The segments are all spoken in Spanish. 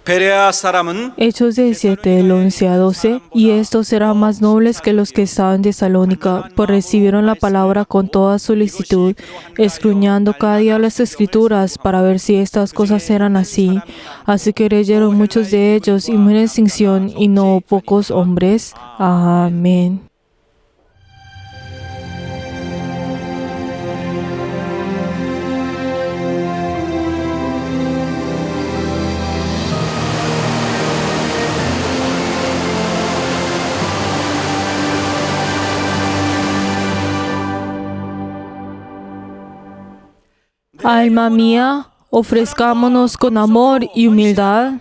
베레아 사람은 Hechos 17, del 11 a 12. Y estos eran más nobles que los que estaban en Tesalónica, pues recibieron la palabra con toda solicitud, escudriñando cada día las Escrituras para ver si estas cosas eran así. Así que creyeron muchos de ellos, y mucha distinción, y no pocos hombres. Amén. Alma mía, ofrezcámonos con amor y humildad.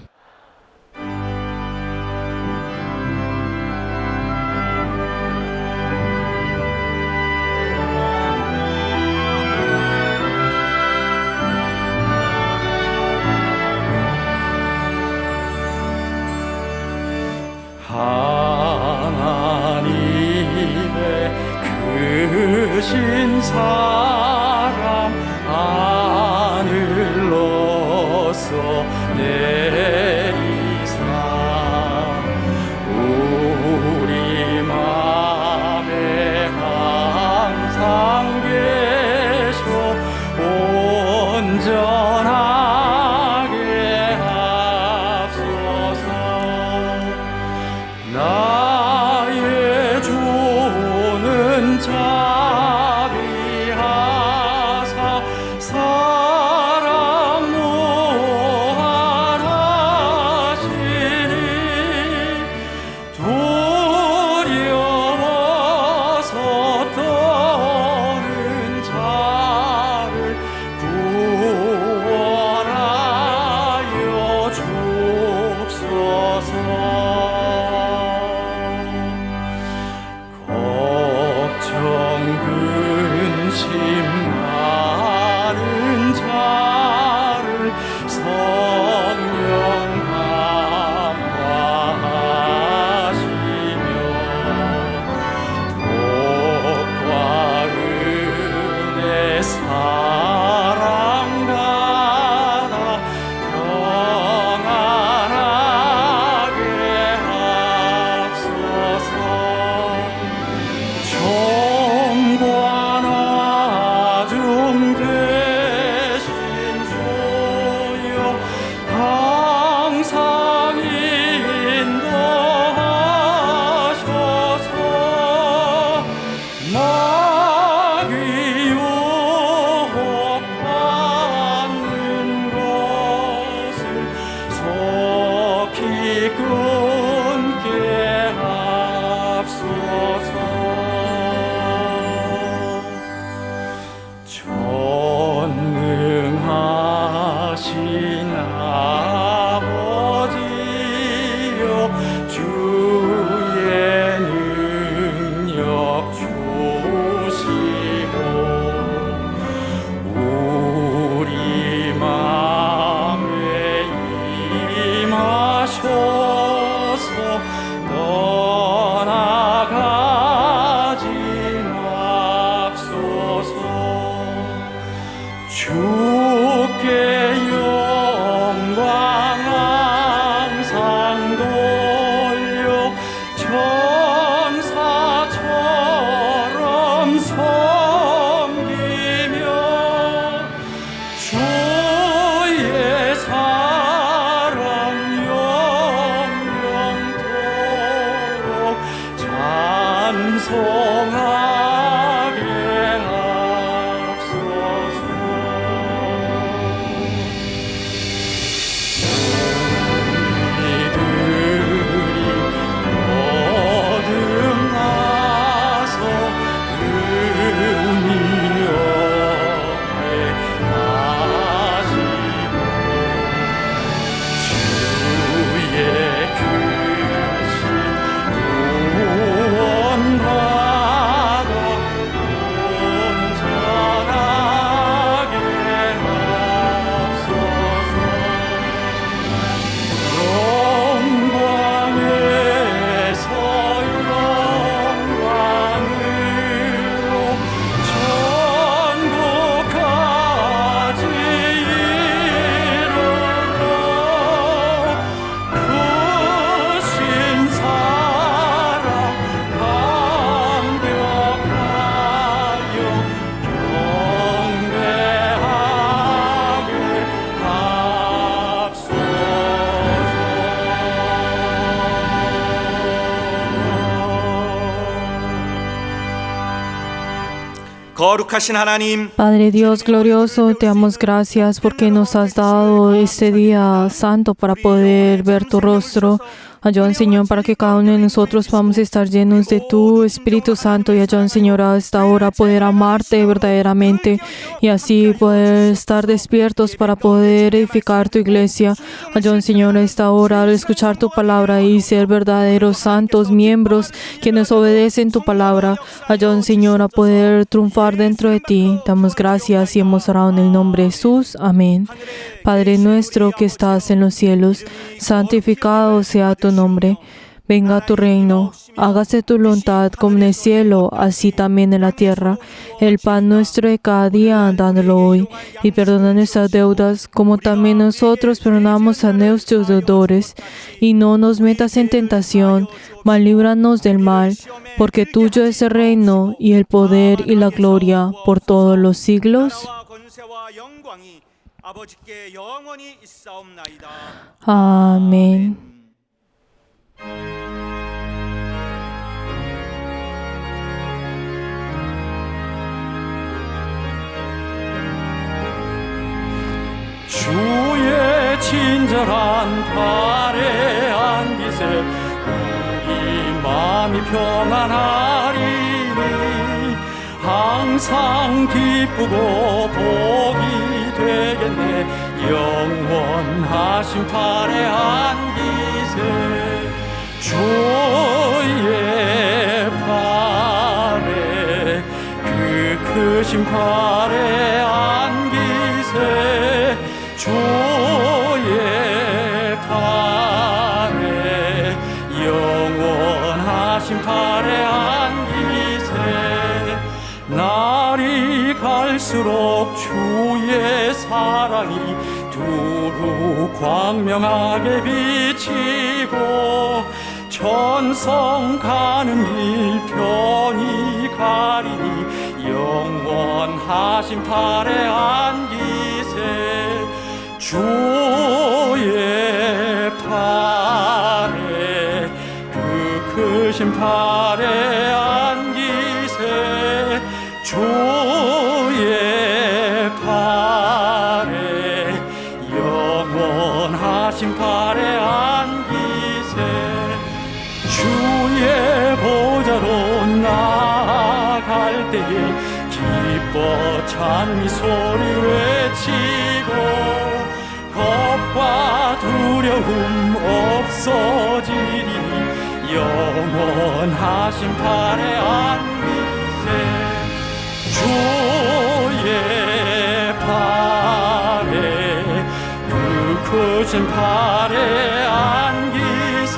하나님의 크신 사랑 하늘로서 내리사 우리 맘에 항상 계셔 온전하게 앞서서 나의 주는 자비하사 사랑 무한하시니 두려워서 떠는 자를 구원하여 주옵소서. 걱정 근심 많은 자를 성령 감화하시며 복과 은혜 사랑 받아 평안하게 앞서서 정관아중 되신 주여 항상 인도하셔서 마귀 유혹받는 것을 속히 끊게 앞서서 전능하신 아버지여 주의 능력 주시고 우리 맘에 임하셔서 떠나가지 맙소서. 주께 영광 항상 돌려 천사처럼 섬기며 주의 사랑 영영토록 찬송하게 앞서서 거룩하신 하나님, Padre Dios glorioso, te damos gracias porque nos has dado este día santo para poder ver tu rostro. Ayúdanos, Señor, para que cada uno de nosotros podamos estar llenos de tu Espíritu Santo y ayúdanos, Señor, a esta hora poder amarte verdaderamente y así poder estar despiertos para poder edificar tu iglesia. Ayúdanos, Señor, a esta hora al escuchar tu palabra y ser verdaderos santos miembros quienes obedecen tu palabra. Ayúdanos, Señor, a poder triunfar dentro de ti. Damos gracias y hemos orado en el nombre de Jesús. Amén. Padre nuestro que estás en los cielos, santificado sea tu nombre. Venga tu reino, hágase tu voluntad como en el cielo, así también en la tierra. El pan nuestro de cada día, dándolo hoy, y perdona nuestras deudas, como también nosotros perdonamos a nuestros deudores. Y no nos metas en tentación, mas líbranos del mal, porque tuyo es el reino, y el poder y la gloria, por todos los siglos. Amén. 주의 친절한 발에 안기세 우리 마음이 평안하리니 항상 기쁘고 복이 되겠네 영원하신 발에 안기세 주의 발에 그 크신 발에 안기세 주의 팔에 영원하신 팔에 안기세 날이 갈수록 주의 사랑이 두루 광명하게 비치고 천성 가는 길 편히 가리니 영원하신 팔에 안기세 주의 팔에 그 크신 팔에 안기세 주의 팔에 영원하신 팔에 안기세 주의 보좌로 나아갈 때에 기뻐 찬미 소리 외치고 겁과 두려움 없어지리니 영원하신 팔에 안기세 주의 팔에 그 크신 팔에 안기세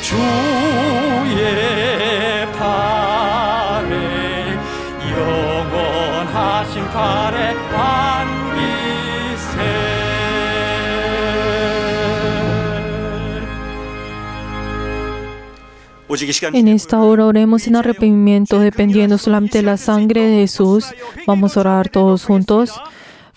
주의 팔에 영원하신 팔에 안기세 En esta hora oremos en arrepentimiento, dependiendo solamente de la sangre de Jesús. Vamos a orar todos juntos.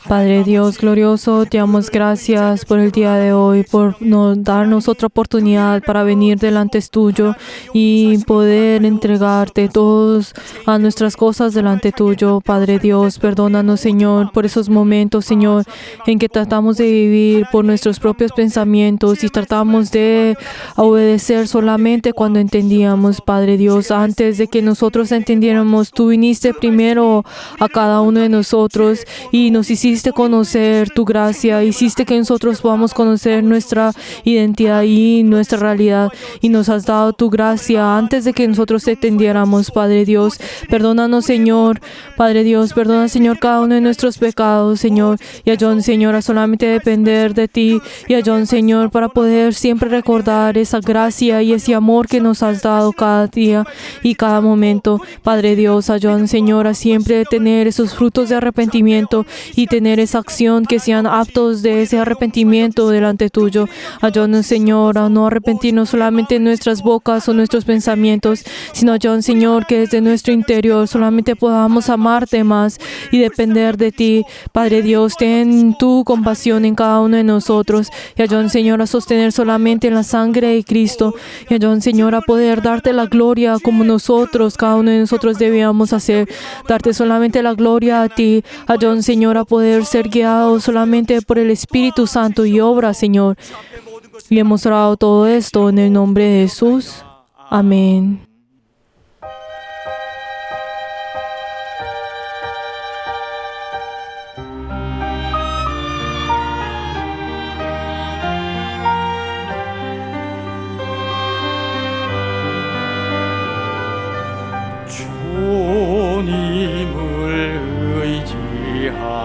Padre Dios glorioso, te damos gracias por el día de hoy, por darnos otra oportunidad para venir delante tuyo y poder entregarte todas nuestras cosas delante tuyo. Padre Dios, perdónanos, Señor, por esos momentos, Señor, en que tratamos de vivir por nuestros propios pensamientos y tratamos de obedecer solamente cuando entendíamos. Padre Dios, antes de que nosotros entendiéramos, tú viniste primero a cada uno de nosotros y nos hiciste conocer tu gracia, hiciste que nosotros podamos conocer nuestra identidad y nuestra realidad, y nos has dado tu gracia antes de que nosotros entendiéramos. Padre Dios, perdónanos, Señor. Padre Dios, perdona, Señor, cada uno de nuestros pecados, Señor, y ayúdanos, Señor, a solamente depender de ti, y ayúdanos, Señor, para poder siempre recordar esa gracia y ese amor que nos has dado cada día y cada momento. Padre Dios, ayúdanos, Señor, a siempre tener esos frutos de arrepentimiento y tener tener esa acción, que sean aptos de ese arrepentimiento delante tuyo. Ayúdanos, Señor, a no arrepentirnos solamente en nuestras bocas o nuestros pensamientos, sino ayúdanos, Señor, que desde nuestro interior solamente podamos amarte más y depender de ti. Padre Dios, ten tu compasión en cada uno de nosotros y ayúdanos, Señor, a sostener solamente en la sangre de Cristo y ayúdanos, Señor, a poder darte la gloria como nosotros, cada uno de nosotros debíamos hacer, darte solamente la gloria a ti. Ayúdanos, Señor, a poder ser guiados solamente por el Espíritu Santo y obra, Señor. Y hemos orado todo esto en el nombre de Jesús. Amén. 주님을 의지합니다.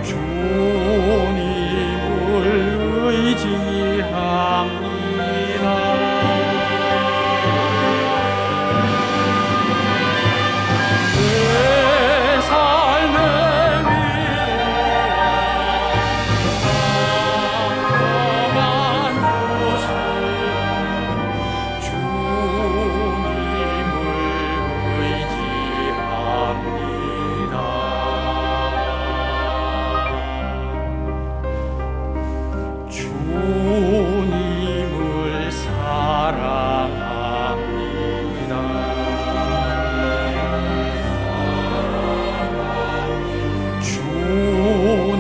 주님을 의지합니다. 내 삶의 주님을 사랑합니다.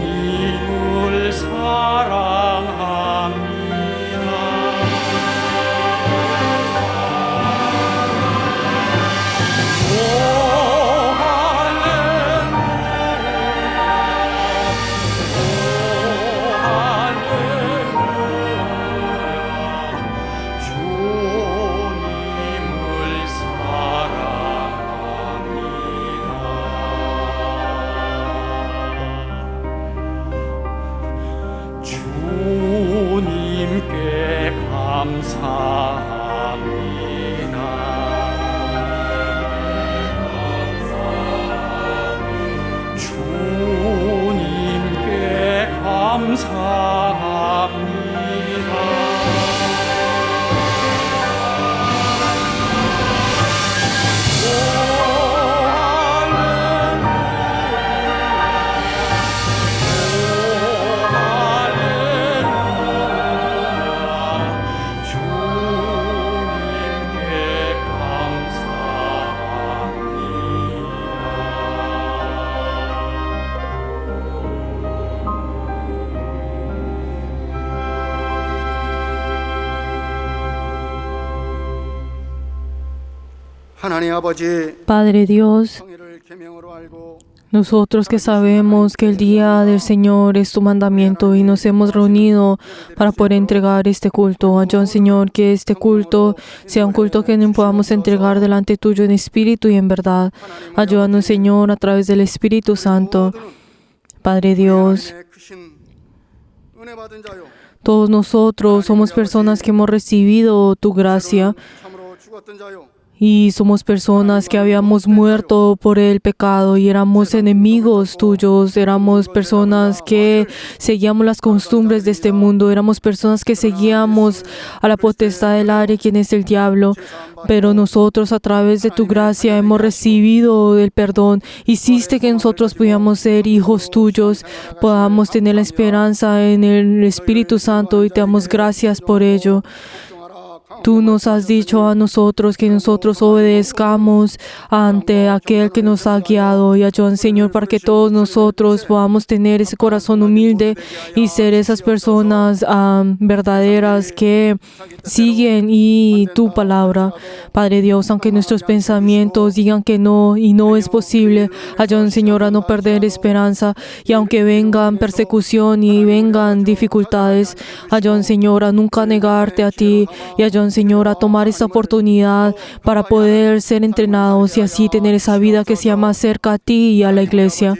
주님을 사랑합니다. 오 할렐루야, 오 할렐루야. 주님을 사랑합니다. 주님께 감사합니다. 주님께 감사합니다. 오 할렐루야, 오 할렐루야. 주님께 하나님 아버지, Padre Dios, 성의를 계명으로 알고 nosotros que sabemos que el día del Señor es tu mandamiento y nos hemos reunido para poder entregar este culto. Ayúdanos, Señor, que este culto sea un culto que nos podamos entregar delante tuyo en espíritu y en verdad. Ayúdanos, Señor, a través del Espíritu Santo. Padre Dios, 하나님의 크신 은혜 받은 자요, todos nosotros somos personas que hemos recibido tu gracia 참으로 죽었던 자요, y somos personas que habíamos muerto por el pecado y éramos enemigos tuyos, éramos personas que seguíamos las costumbres de este mundo, éramos personas que seguíamos a la potestad del aire, quien es el diablo, pero nosotros a través de tu gracia hemos recibido el perdón. Hiciste que nosotros pudiéramos ser hijos tuyos, podamos tener la esperanza en el Espíritu Santo y te damos gracias por ello. Tú nos has dicho a nosotros que nosotros obedezcamos ante aquel que nos ha guiado y ayúdanos, Señor, para que todos nosotros podamos tener ese corazón humilde y ser esas personas verdaderas que siguen y tu palabra. Padre Dios, aunque nuestros pensamientos digan que no y no es posible, ayúdanos, Señor, a no perder esperanza y aunque vengan persecución y vengan dificultades, ayúdanos, Señor, a nunca negarte a ti y ayúdanos, Señor, a tomar esta oportunidad para poder ser entrenados y así tener esa vida que sea más cerca a ti y a la iglesia.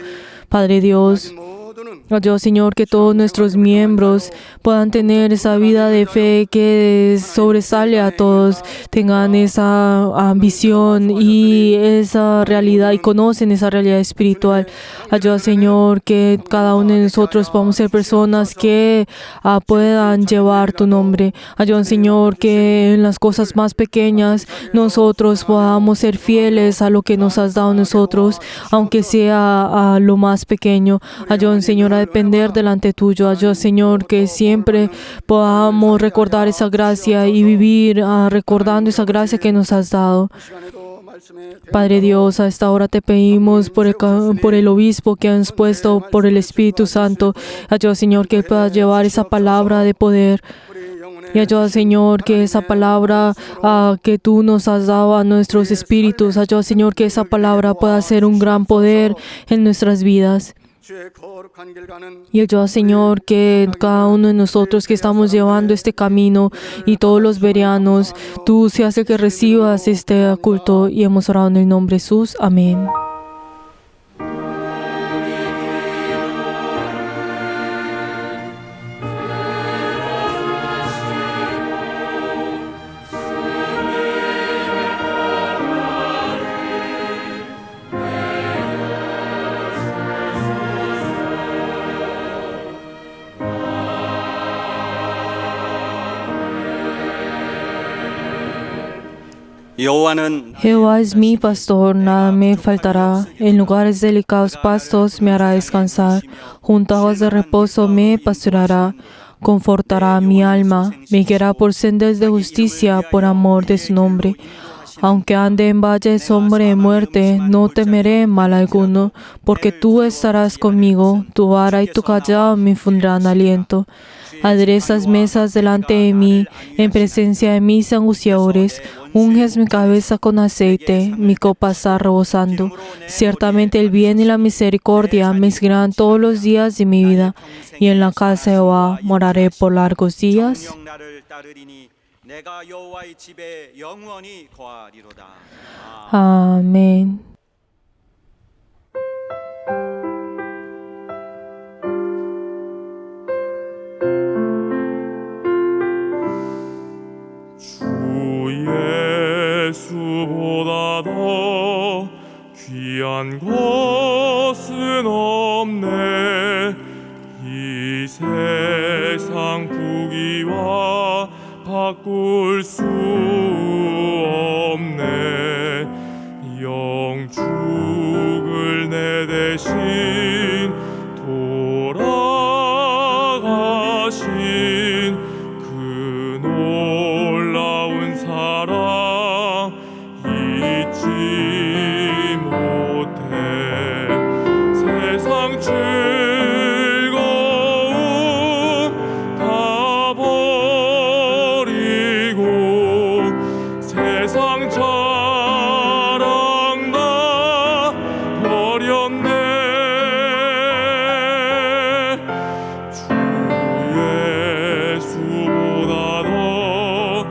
Padre Dios, 모두는 Dios Señor, que todos nuestros miembros puedan tener esa vida de fe que sobresale a todos, tengan esa visión y esa realidad y conocen esa realidad espiritual. Ayuda, Señor, que cada uno de nosotros podamos ser personas que puedan llevar tu nombre. Ayuda, Señor, que en las cosas más pequeñas nosotros podamos ser fieles a lo que nos has dado a nosotros, aunque sea lo más pequeño. Ayuda, Señor, a depender delante tuyo. Ayuda, Señor, que siempre podamos recordar esa gracia y vivir recordando esa gracia que nos has dado. 시간에도 말씀에 Padre Dios, a esta hora te pedimos por el obispo que has puesto, por el Espíritu Santo. Ayuda, Señor, que pueda llevar esa palabra de poder. 우리 영혼의 Y ayuda, Señor, que esa palabra que tú nos has dado a nuestros espíritus, ayuda, Señor, que esa palabra pueda ser un gran poder en nuestras vidas. 주의 거룩한 길 가는 Y ayuda, Señor, que cada uno de nosotros que estamos llevando este camino y todos los verianos, tú seas el que recibas este culto. Y hemos orado en el nombre de Jesús. Amén. 여호와는 Jehová es mi pastor, nada me faltará. En lugares delicados pastos me hará descansar. Junto a aguas de reposo me pastoreará. Confortará mi alma. Me guiará por sendas de justicia por amor de su nombre. Aunque ande en valle de sombra de muerte, no temeré mal alguno, porque tú estarás conmigo. Tu vara y tu callado me infundirán aliento. Aderezas mesas delante de mí, en presencia de mis angustiadores. Unges mi cabeza con aceite, mi copa está rebosando. Ciertamente el bien y la misericordia me seguirán todos los días de mi vida, y en la casa de Jehová moraré por largos días. 나를 따르리니 내가 여호와의 집에 영원히 거하리로다. Amén. 주 예수보다 더 귀한 것은 없네. 이 세상 부귀와 바꿀 수 없네. 영축을 내 대신 돌아가신 그 놀라운 사랑 잊지 못해. 세상 즐거움 다 버리고 세상 자랑 다 버렸네. 주 예수보다 더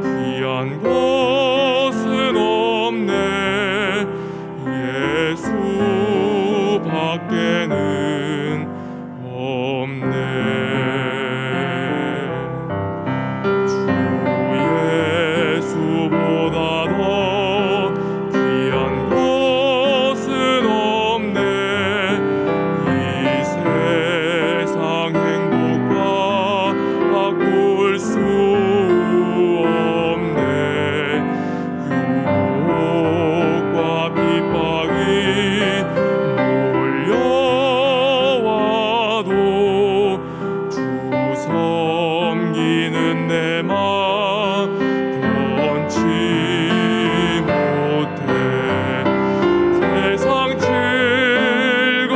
귀한 것은 없네. 예수 밖에는 없네. 주 예수보다 더 귀한 것은 없네. 이 세상 행복과 바꿀 수 없네. 유혹과 핍박이 몰려와도 주 섬기는 내 맘 변치 못해. 세상 즐거움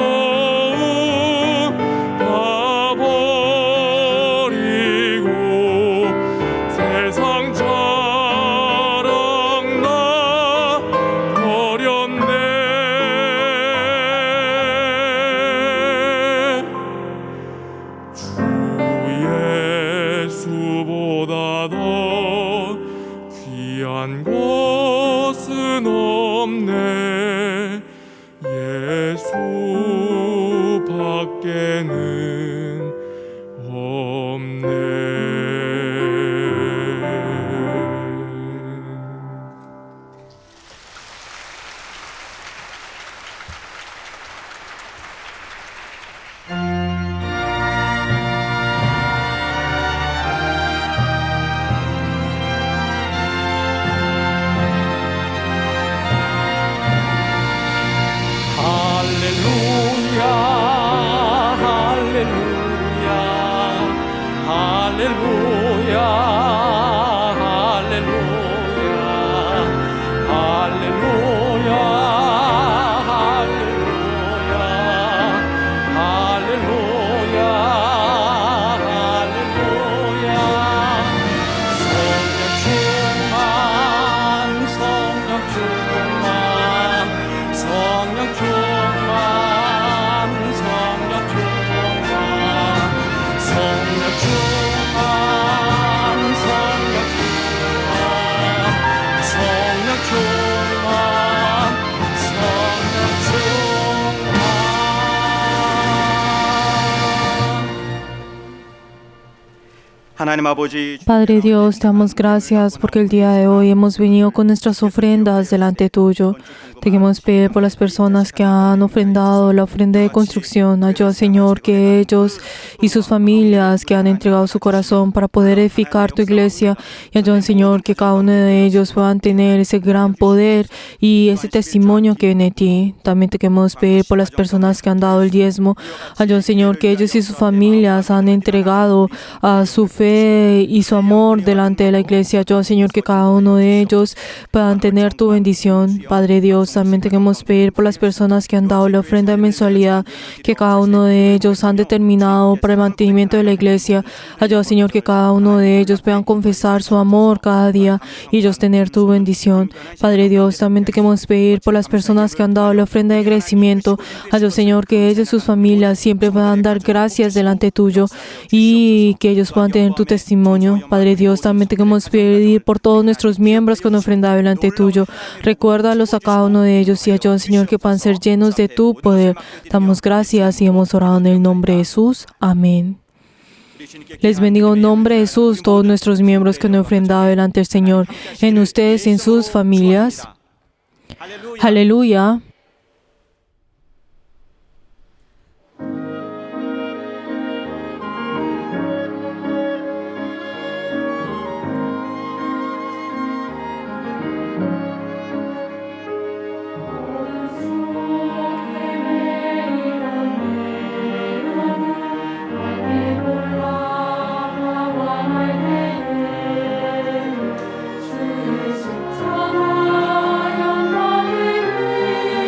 다 버리고 세상 자랑 다 버렸네. 주 예수보다 더 귀한 것은 없네. 예수 밖 밖에는 없네. 할렐루야 할렐루야 할렐루야 할렐루야 할렐루야 할렐루야 할렐루야 성령 충만 성령 충만 성령 충만 성령 충만 성령 충만 성령 충만 성령 충만. 하나님 아버지, Padre Dios, te damos gracias porque el día de hoy hemos venido con nuestras ofrendas delante tuyo. Te queremos pedir por las personas que han ofrendado la ofrenda de construcción. Ayuda, Señor, que ellos y sus familias que han entregado su corazón para poder edificar tu iglesia. Y ayuda, Señor, que cada uno de ellos puedan tener ese gran poder y ese testimonio que viene de ti. También te queremos pedir por las personas que han dado el diezmo. Ayuda, Señor, que ellos y sus familias han entregado a su fe y su amor delante de la iglesia. Ayuda, Señor, que cada uno de ellos puedan tener tu bendición. Padre Dios, también te queremos pedir por las personas que han dado la ofrenda de mensualidad, que cada uno de ellos han determinado para el mantenimiento de la iglesia. Ayuda, Señor, que cada uno de ellos puedan confesar su amor cada día y ellos tener tu bendición. Padre Dios, también te queremos pedir por las personas que han dado la ofrenda de agradecimiento. Ayuda, Señor, que ellos y sus familias siempre puedan dar gracias delante tuyo y que ellos puedan tener tu testimonio. Padre Dios, también te queremos pedir por todos nuestros miembros que han ofrendado delante tuyo. Recuérdalos a cada uno de ellos y ayuda, Señor, que puedan ser llenos de tu poder. Damos gracias y hemos orado en el nombre de Jesús. Amén. Les bendigo en nombre de Jesús todos nuestros miembros que han ofrendado delante del Señor, en ustedes y en sus familias. Aleluya. 주의 십자가 영광을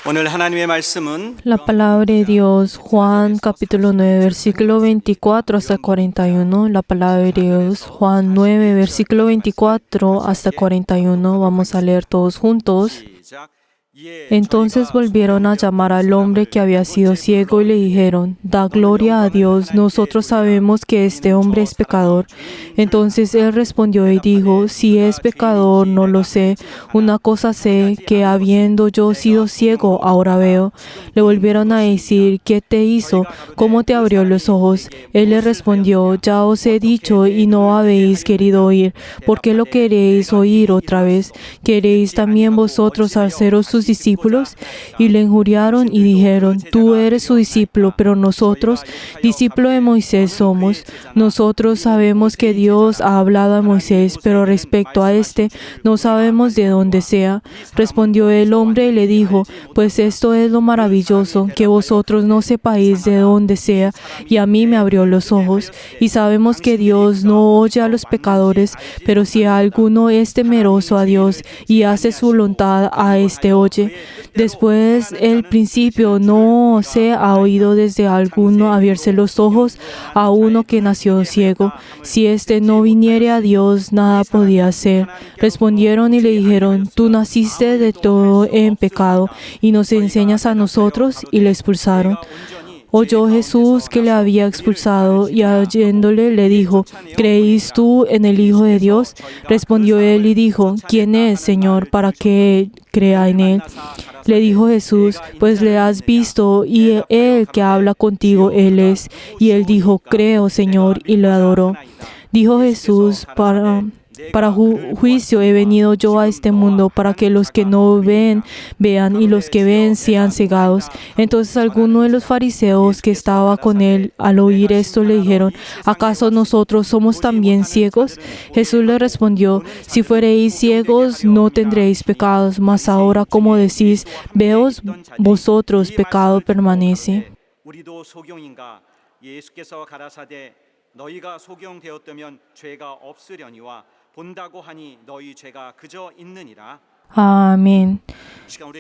오늘 하나님의 말씀은 La palabra de Dios, Juan capítulo 9, versículo 24 hasta 41. La palabra de Dios, Juan 9, versículo 24 hasta 41. Vamos a leer todos juntos. 시작. Entonces volvieron a llamar al hombre que había sido ciego y le dijeron, da gloria a Dios, nosotros sabemos que este hombre es pecador. Entonces él respondió y dijo, si es pecador no lo sé, una cosa sé, que habiendo yo sido ciego, ahora veo. Le volvieron a decir, ¿qué te hizo? ¿Cómo te abrió los ojos? Él le respondió, ya os he dicho y no habéis querido oír. ¿Por qué lo queréis oír otra vez? ¿Queréis también vosotros haceros sus discípulos? Y le injuriaron y dijeron, tú eres su discípulo, pero nosotros, discípulo de Moisés somos. Nosotros sabemos que Dios ha hablado a Moisés, pero respecto a este, no sabemos de dónde sea. Respondió el hombre y le dijo, pues esto es lo maravilloso, que vosotros no sepáis de dónde sea, y a mí me abrió los ojos. Y sabemos que Dios no oye a los pecadores, pero si alguno es temeroso a Dios y hace su voluntad, a este oye. Después, el principio no se ha oído desde alguno abrirse los ojos a uno que nació ciego. Si éste no viniere a Dios, nada podía hacer. Respondieron y le dijeron, tú naciste de todo en pecado y nos enseñas a nosotros, y le expulsaron. Oyó Jesús que le había expulsado y oyéndole le dijo, ¿creéis tú en el Hijo de Dios? Respondió él y dijo, ¿quién es, Señor, para que crea en él? Le dijo Jesús, pues le has visto y él que habla contigo, él es. Y él dijo, creo, Señor, y le adoró. Dijo Jesús, para juicio he venido yo a este mundo, para que los que no ven, vean, y los que ven sean cegados. Entonces algunos de los fariseos que estaba con él, al oír esto, le dijeron, ¿acaso nosotros somos también ciegos? Jesús le respondió, si fuereis ciegos, no tendréis pecados, mas ahora como decís, veos vosotros, pecado permanece. 우리도 소경인가? 예수께서 가라사대 너희가 소경되었다면 죄가 없으려니와 본다고 하니 너희 죄가 그저 있느니라. Amén.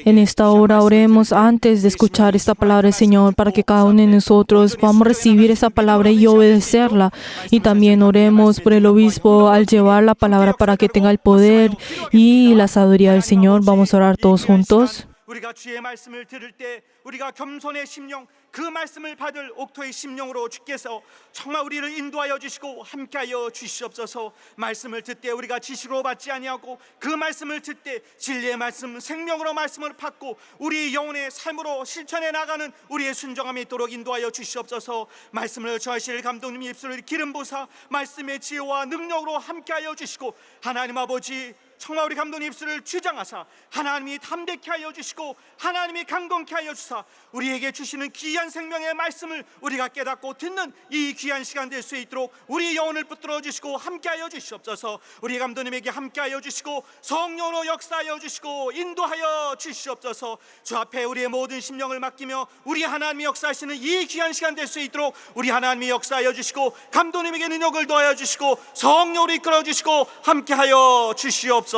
En esta hora oremos antes de escuchar esta palabra del Señor, para que cada uno de nosotros podamos recibir esa palabra y obedecerla. Y también oremos por el obispo al llevar la palabra, para que tenga el poder y la sabiduría del Señor. Vamos a orar todos juntos. 우리가 주의 말씀을 들을 때 우리가 겸손의 심령, 그 말씀을 받을 옥토의 심령으로 주께서 정말 우리를 인도하여 주시고 함께하여 주시옵소서. 말씀을 듣되 우리가 지식으로 받지 아니하고 그 말씀을 듣되 진리의 말씀, 생명으로 말씀을 받고 우리 영혼의 삶으로 실천해 나가는 우리의 순종함이 있도록 인도하여 주시옵소서. 말씀을 저하실 감독님 입술을 기름 부사 말씀의 지혜와 능력으로 함께하여 주시고 하나님 아버지 정말 우리 감독님 입술을 주장하사 하나님이 담대케 하여 주시고 하나님이 강건케 하여 주사 우리에게 주시는 귀한 생명의 말씀을 우리가 깨닫고 듣는 이 귀한 시간 될 수 있도록 우리 영혼을 붙들어 주시고 함께하여 주시옵소서. 우리 감독님에게 함께하여 주시고 성령으로 역사하여 주시고 인도하여 주시옵소서. 주 앞에 우리의 모든 심령을 맡기며 우리 하나님이 역사하시는 이 귀한 시간 될 수 있도록 우리 하나님이 역사하여 주시고 감독님에게 능력을 더하여 주시고 성령으로 이끌어 주시고 함께하여 주시옵소서.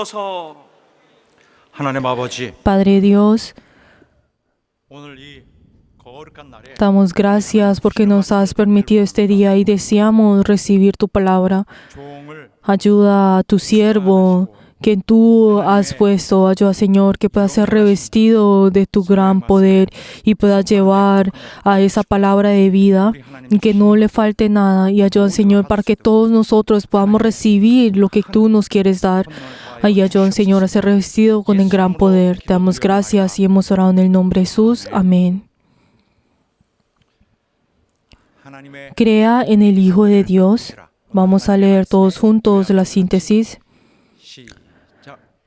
하나님 아버지, Padre Dios, 오늘 이 거룩한 날에 damos gracias porque nos has permitido este día y deseamos recibir tu palabra. 종을 Ayuda a tu siervo que tú has puesto. Ayuda, Señor, que pueda ser revestido de tu gran poder y pueda llevar a esa palabra de vida y que no le falte nada. Y ayuda, Señor, para que todos nosotros podamos recibir lo que tú nos quieres dar. Y ayuda, Señor, a ser revestido con el gran poder. Te damos gracias y hemos orado en el nombre de Jesús. Amén. 하나님의 Crea en el Hijo de Dios. Vamos a leer todos juntos la síntesis. 시작.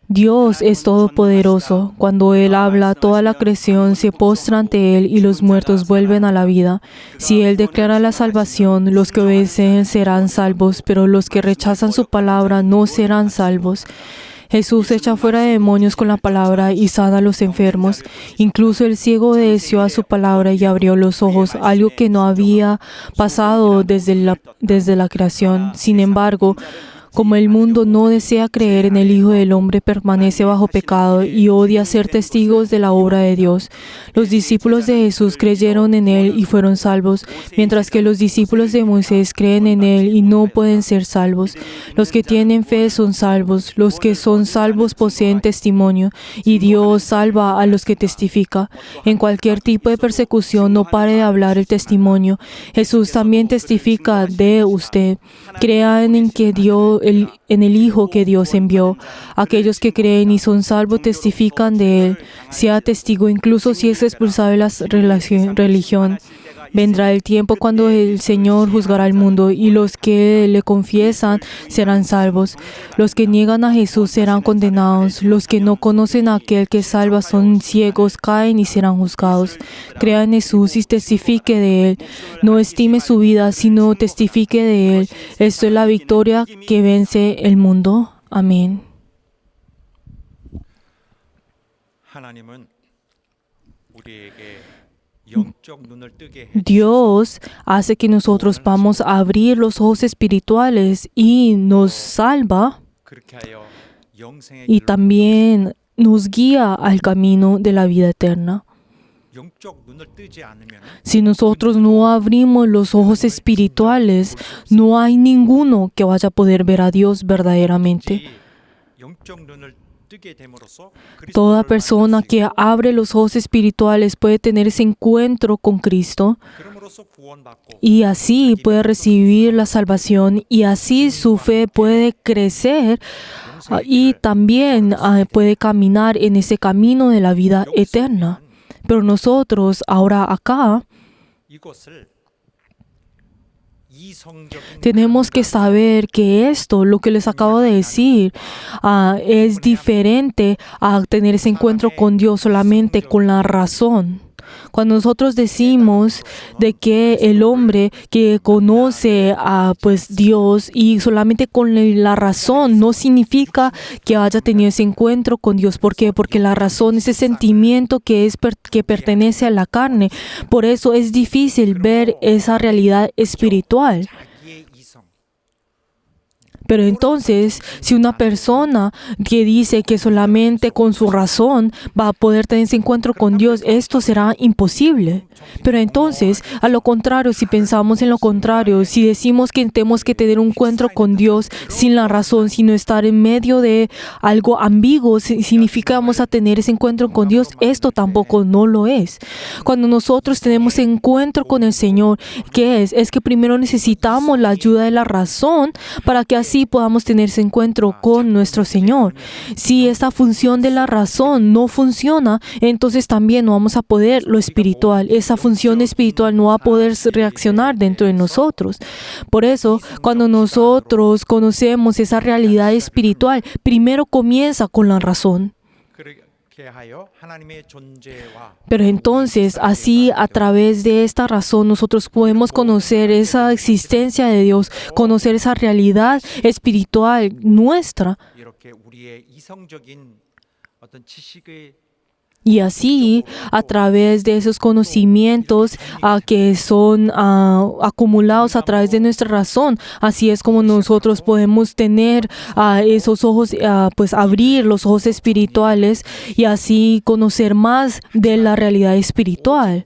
Dios es todopoderoso. Cuando Él habla, toda la creación se postra ante Él y los muertos vuelven a la vida. Si Él declara la salvación, los que obedecen serán salvos, pero los que rechazan su palabra no serán salvos. Jesús echa fuera demonios con la palabra y sana a los enfermos. Incluso el ciego obedeció a su palabra y abrió los ojos, algo que no había pasado desde la creación. Sin embargo, Como el mundo no desea creer en el Hijo del Hombre, permanece bajo pecado y odia ser testigos de la obra de Dios. Los discípulos de Jesús creyeron en Él y fueron salvos, mientras que los discípulos de Moisés creen en Él y no pueden ser salvos. Los que tienen fe son salvos, los que son salvos poseen testimonio, y Dios salva a los que testifican. En cualquier tipo de persecución, no pare de hablar el testimonio. Jesús también testifica de usted. Crean en el Hijo que Dios envió. Aquellos que creen y son salvos testifican de Él. Sea testigo incluso si es expulsado de la religión. Vendrá el tiempo cuando el Señor juzgará al mundo y los que le confiesan serán salvos. Los que niegan a Jesús serán condenados. Los que no conocen a aquel que salva son ciegos, caen y serán juzgados. Crea en Jesús y testifique de Él. No estime su vida, sino testifique de Él. Esto es la victoria que vence el mundo. Amén. 하나님은 우리에게 영적 눈을 뜨게 해 Dios hace que nosotros vamos a abrir los ojos espirituales y nos salva 그렇게 하여 영생의 y 길로 también nos guía al camino de la vida eterna. 영적 눈을 뜨지 않으면 Si nosotros no abrimos los ojos espirituales, no hay ninguno que vaya a poder ver a Dios verdaderamente. 영적 눈을 뜨게 됨으로써 Toda 그리스도를 persona 만날 수 que 있고 abre los ojos espirituales puede tener ese encuentro con Cristo 그럼으로써 구원받고 y así puede recibir la salvación y así su fe puede crecer y también puede caminar en ese camino de la vida eterna. Pero nosotros ahora acá 이것을 이성적인 tenemos que saber que esto, lo que les acabo de decir, es diferente a tener ese encuentro con Dios solamente con la razón. Cuando nosotros decimos de que el hombre que conoce a Dios y solamente con la razón no significa que haya tenido ese encuentro con Dios. ¿Por qué? Porque la razón es ese sentimiento que pertenece a la carne. Por eso es difícil ver esa realidad espiritual. 자기의 이성 Pero entonces, si una persona que dice que solamente con su razón va a poder tener ese encuentro con Dios, esto será imposible. Pero entonces, a lo contrario, si pensamos en lo contrario, si decimos que tenemos que tener un encuentro con Dios sin la razón, sino estar en medio de algo ambiguo, significa vamos a tener ese encuentro con Dios, esto tampoco no lo es. Cuando nosotros tenemos encuentro con el Señor, ¿qué es? Es que primero necesitamos la ayuda de la razón para que así podamos tener ese encuentro con nuestro Señor. Si esta función de la razón no funciona, entonces también no vamos a poder lo espiritual. Esa función espiritual no va a poder reaccionar dentro de nosotros. Por eso, cuando nosotros conocemos esa realidad espiritual, primero comienza con la razón. 그렇게 하여 하나님의 존재와 Pero entonces, así a través de esta razón, nosotros podemos conocer esa existencia de Dios, conocer esa realidad espiritual nuestra. 이렇게 우리의 이성적인 어떤 지식의 Y así, a través de esos conocimientos que son acumulados a través de nuestra razón, así es como nosotros podemos tener esos ojos, abrir los ojos espirituales y así conocer más de la realidad espiritual.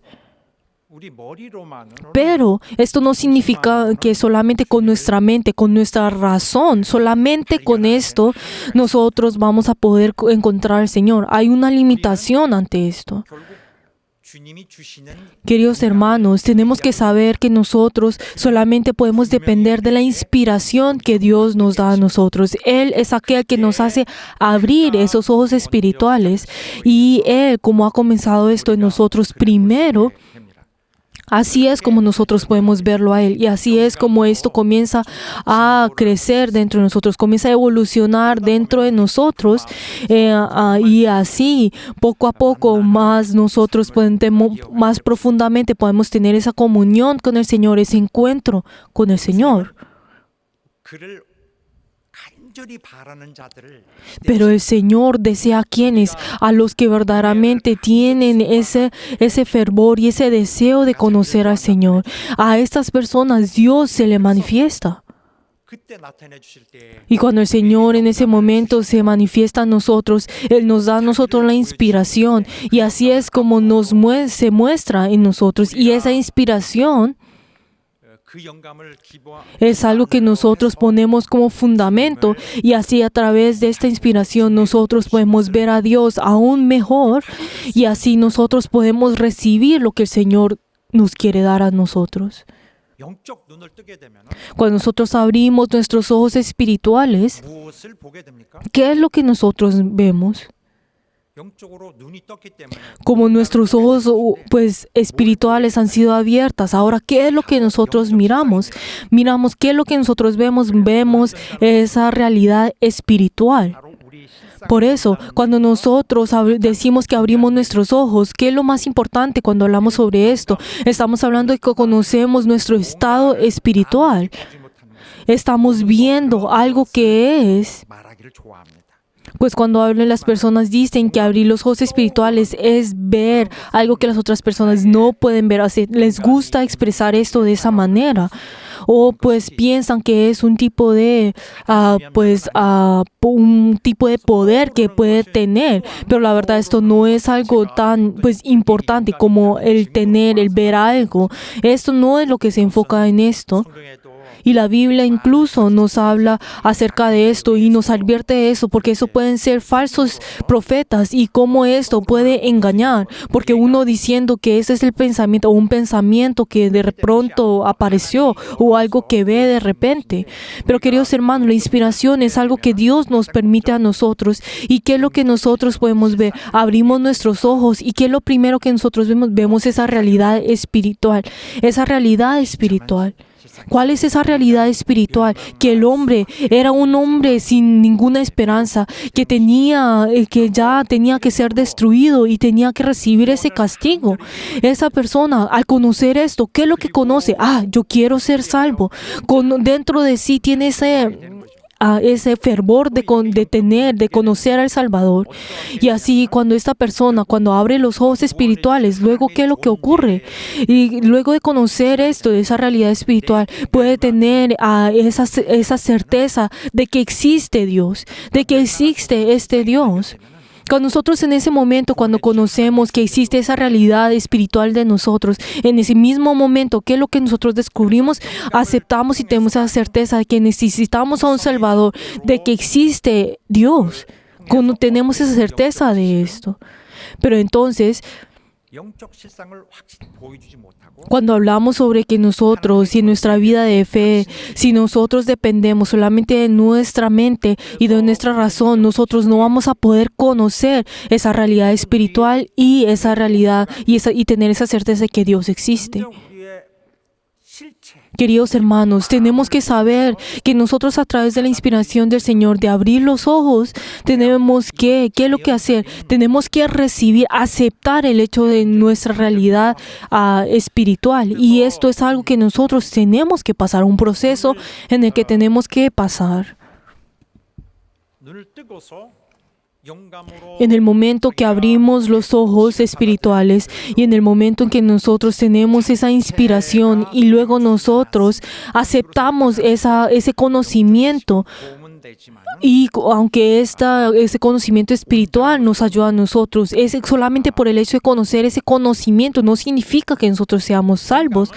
우리 머리로만은 Pero esto no significa que solamente con nuestra mente, con nuestra razón, solamente con esto nosotros vamos a poder encontrar al Señor. Hay una limitación ante esto. 결국 주님이 주시는 Queridos hermanos, tenemos que saber que nosotros solamente podemos depender de la inspiración que Dios nos da a nosotros. Él es aquel que nos hace abrir esos ojos espirituales y Él, como ha comenzado esto en nosotros primero, 됩니다. así es como nosotros podemos verlo a Él y así es como esto comienza a crecer dentro de nosotros, comienza a evolucionar dentro de nosotros y así poco a poco más nosotros más profundamente podemos tener esa comunión con el Señor, ese encuentro con el Señor. 그를 간절히 바라는 자들을 Pero el Señor desea a los que verdaderamente tienen ese fervor y ese deseo de conocer al Señor. A estas personas Dios se le manifiesta. 그때 나타내 주실 때 Y cuando el Señor en ese momento se manifiesta a nosotros, Él nos da a nosotros la inspiración. Y así es como se muestra en nosotros. Y esa inspiración 그 영감을 es algo que nosotros ponemos como fundamento. Y así a través de esta inspiración nosotros podemos ver a Dios aún mejor. Y así nosotros podemos recibir lo que el Señor nos quiere dar a nosotros. 영적 눈을 뜨게 되면 Cuando nosotros abrimos nuestros ojos espirituales, 무엇을 보게 됩니까? ¿qué es lo que nosotros vemos? 영적으로 눈이 떴기 때문에 Como nuestros ojos pues espirituales han sido abiertas, ahora ¿qué es lo que nosotros miramos? Miramos qué es lo que nosotros vemos, vemos esa realidad espiritual. 바로 우리 실상 Por eso, cuando nosotros decimos que abrimos nuestros ojos, ¿qué es lo más importante cuando hablamos sobre esto? Estamos hablando de que conocemos nuestro estado espiritual. 보지 못하는 것을 Estamos viendo algo que es. 말하기를 좋아합니다. Pues cuando hablan las personas dicen que abrir los ojos espirituales es ver algo que las otras personas no pueden ver. Así, les gusta expresar esto de esa manera. O pues piensan que es un tipo de un tipo de poder que puede tener. Pero la verdad esto no es algo tan pues importante como el ver algo. Esto no es lo que se enfoca en esto. 성경에도 Y la Biblia incluso nos habla acerca de esto y nos advierte de eso, porque eso pueden ser falsos profetas y cómo esto puede engañar, porque uno diciendo que ese es el pensamiento o un pensamiento que de pronto apareció o algo que ve de repente. Pero queridos hermanos, la inspiración es algo que Dios nos permite a nosotros. ¿Y qué es lo que nosotros podemos ver? Abrimos nuestros ojos y ¿qué es lo primero que nosotros vemos? Vemos esa realidad espiritual, esa realidad espiritual. ¿Cuál es esa realidad espiritual? Que el hombre era un hombre sin ninguna esperanza, que ya tenía que ser destruido y tenía que recibir ese castigo. Esa persona, al conocer esto, ¿qué es lo que conoce? Yo quiero ser salvo. Dentro de sí tiene ese fervor de conocer al Salvador. Y así cuando esta persona, cuando abre los ojos espirituales, luego ¿qué es lo que ocurre? Y luego de conocer esto, de esa realidad espiritual, puede tener esa certeza de que existe Dios, de que existe este Dios. Cuando nosotros en ese momento, cuando conocemos que existe esa realidad espiritual de nosotros, en ese mismo momento, ¿qué es lo que nosotros descubrimos? Aceptamos y tenemos esa certeza de que necesitamos a un Salvador, de que existe Dios. Cuando tenemos esa certeza de esto. Pero entonces, 영적 실상을 확실히 보여주지 못하고 cuando hablamos sobre que nosotros y en nuestra vida de fe, si nosotros dependemos solamente de nuestra mente y de nuestra razón, nosotros no vamos a poder conocer esa realidad espiritual y esa realidad y tener esa certeza de que Dios existe. 진정 우리의 실체 Queridos hermanos, tenemos que saber que nosotros a través de la inspiración del Señor, de abrir los ojos, tenemos ¿qué es lo que hacer? Tenemos que recibir, aceptar el hecho de nuestra realidad espiritual. Y esto es algo que nosotros tenemos que pasar, un proceso en el que tenemos que pasar. 눈을 뜨고서 영감으로 En el momento que abrimos los ojos espirituales y en el momento en que nosotros tenemos esa inspiración y luego nosotros aceptamos ese conocimiento, 도움은 되지만 y aunque ese conocimiento espiritual nos ayuda a nosotros, es solamente por el hecho de conocer ese conocimiento no significa que nosotros seamos salvos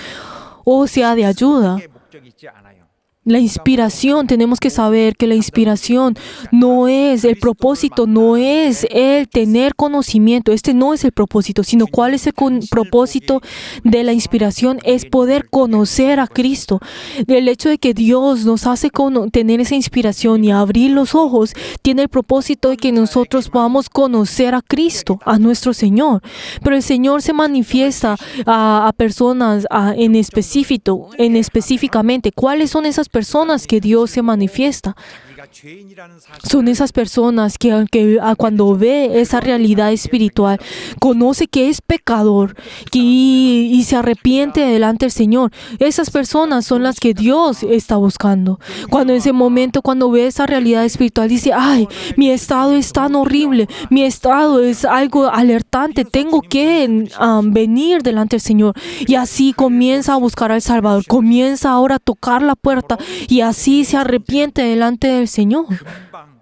o sea de ayuda. 목적이 있지 않아요. La inspiración, tenemos que saber que la inspiración no es el propósito, no es el tener conocimiento, este no es el propósito, sino cuál es el propósito de la inspiración, es poder conocer a Cristo. El hecho de que Dios nos hace tener esa inspiración y abrir los ojos, tiene el propósito de que nosotros podamos conocer a Cristo, a nuestro Señor. Pero el Señor se manifiesta a personas específicamente. ¿Cuáles son esas personas que Dios se manifiesta? 자기가 죄인이라는 son 사실을 esas personas que aunque cuando ve esa realidad espiritual, conoce que es pecador y se arrepiente delante del Señor. Esas personas son las que Dios está buscando. Cuando en ese momento, cuando ve esa realidad espiritual, dice, ay, mi estado es tan horrible, mi estado es algo alertante, tengo que venir delante del Señor. Y así comienza a buscar al Salvador, comienza ahora a tocar la puerta y así se arrepiente delante del Señor. 금방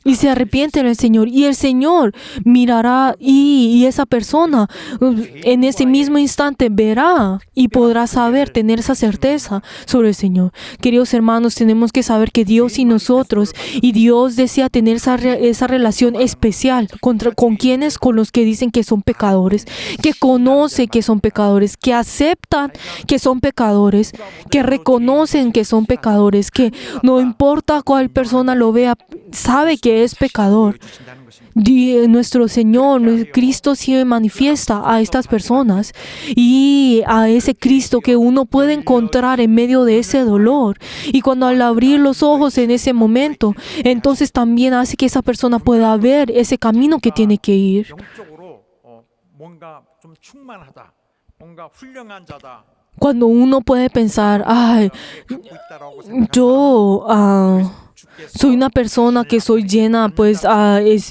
Y se arrepiente del Señor. Y el Señor mirará y esa persona en ese mismo instante verá y podrá saber, tener esa certeza sobre el Señor. Queridos hermanos, tenemos que saber que Dios y nosotros, y Dios desea tener esa relación especial. ¿Con quiénes? Con los que dicen que son pecadores, que conocen que son pecadores, que aceptan que son pecadores, que reconocen que son pecadores, que no importa cuál persona lo vea, sabe que es pecador. 주신다는 것입니다. Nuestro Señor, Cristo se manifiesta a estas personas y a ese Cristo que uno puede encontrar en medio de ese dolor. Y cuando al abrir los ojos en ese momento, entonces también hace que esa persona pueda ver ese camino que tiene que ir. 영적으로 뭔가 좀 충만하다, 뭔가 훌륭한 자다. Cuando uno puede pensar, ay, 갖고 있다라고 생각하는 yo soy una persona que soy llena pues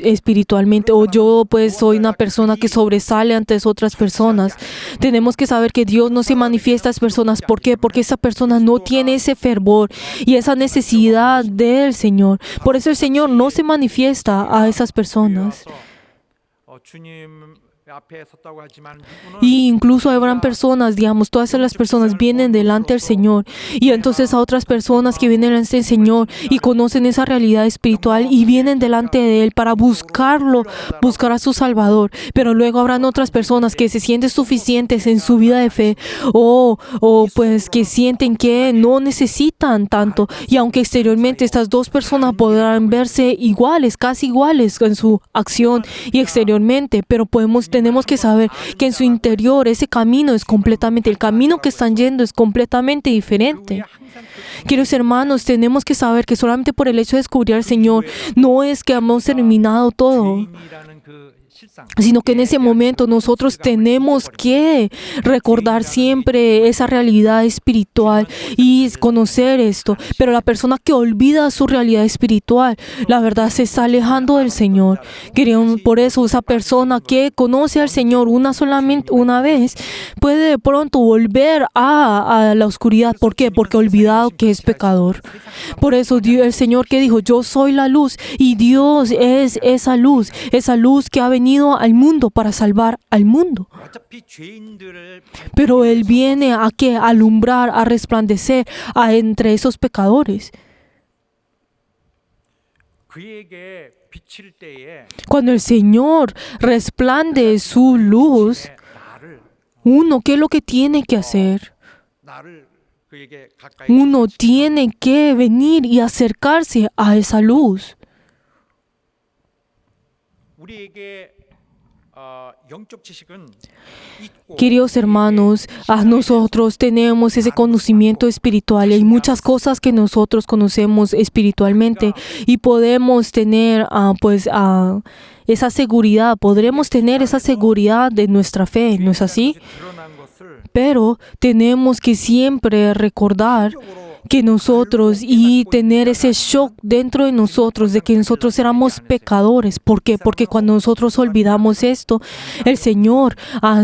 espiritualmente, o yo pues soy una persona que sobresale ante otras personas. Tenemos que saber que Dios no se manifiesta a esas personas. ¿Por qué? Porque esa persona no tiene ese fervor y esa necesidad del Señor. Por eso el Señor no se manifiesta a esas personas. 주님 앞에 섰다고 하지만 Y incluso habrán personas, digamos, todas las personas vienen delante del Señor. Y entonces a otras personas que vienen delante del Señor y conocen esa realidad espiritual y vienen delante de Él para buscarlo, buscar a su Salvador. Pero luego habrán otras personas que se sienten suficientes en su vida de fe o pues que sienten que no necesitan tanto. Y aunque exteriormente estas dos personas podrán verse iguales, casi iguales en su acción y exteriormente, pero tenemos que saber que en su interior ese camino es completamente, el camino que están yendo es completamente diferente. Queridos hermanos, tenemos que saber que solamente por el hecho de descubrir al Señor no es que hemos terminado todo, 죄인이라는 그 실상 sino que en ese momento nosotros tenemos que recordar siempre esa realidad espiritual y conocer esto. Pero la persona que olvida su realidad espiritual, la verdad se está alejando del Señor. Por eso esa persona que conoce al Señor solamente una vez puede de pronto volver a la oscuridad. ¿Por qué? Porque ha olvidado que es pecador. Por eso el Señor que dijo, yo soy la luz, y Dios es esa luz que ha venido al mundo para salvar al mundo. 어차피 죄인들을 Pero Él viene a que alumbrar, a resplandecer entre esos pecadores. 그에게 비칠 때에 Cuando el Señor resplande su luz, uno, ¿qué es lo que tiene que hacer? 나를 그에게 가까이 Uno tiene que venir y acercarse a esa luz. 우리에게 영적 지식은 있고 Queridos hermanos, a nosotros tenemos ese conocimiento espiritual y hay muchas cosas que nosotros conocemos espiritualmente y podemos tener esa seguridad, podremos tener esa seguridad de nuestra fe, ¿no es así? 드러난 것을 Pero tenemos que siempre recordar que nosotros y tener ese shock dentro de nosotros de que nosotros éramos pecadores. ¿Por qué? Porque cuando nosotros olvidamos esto, el Señor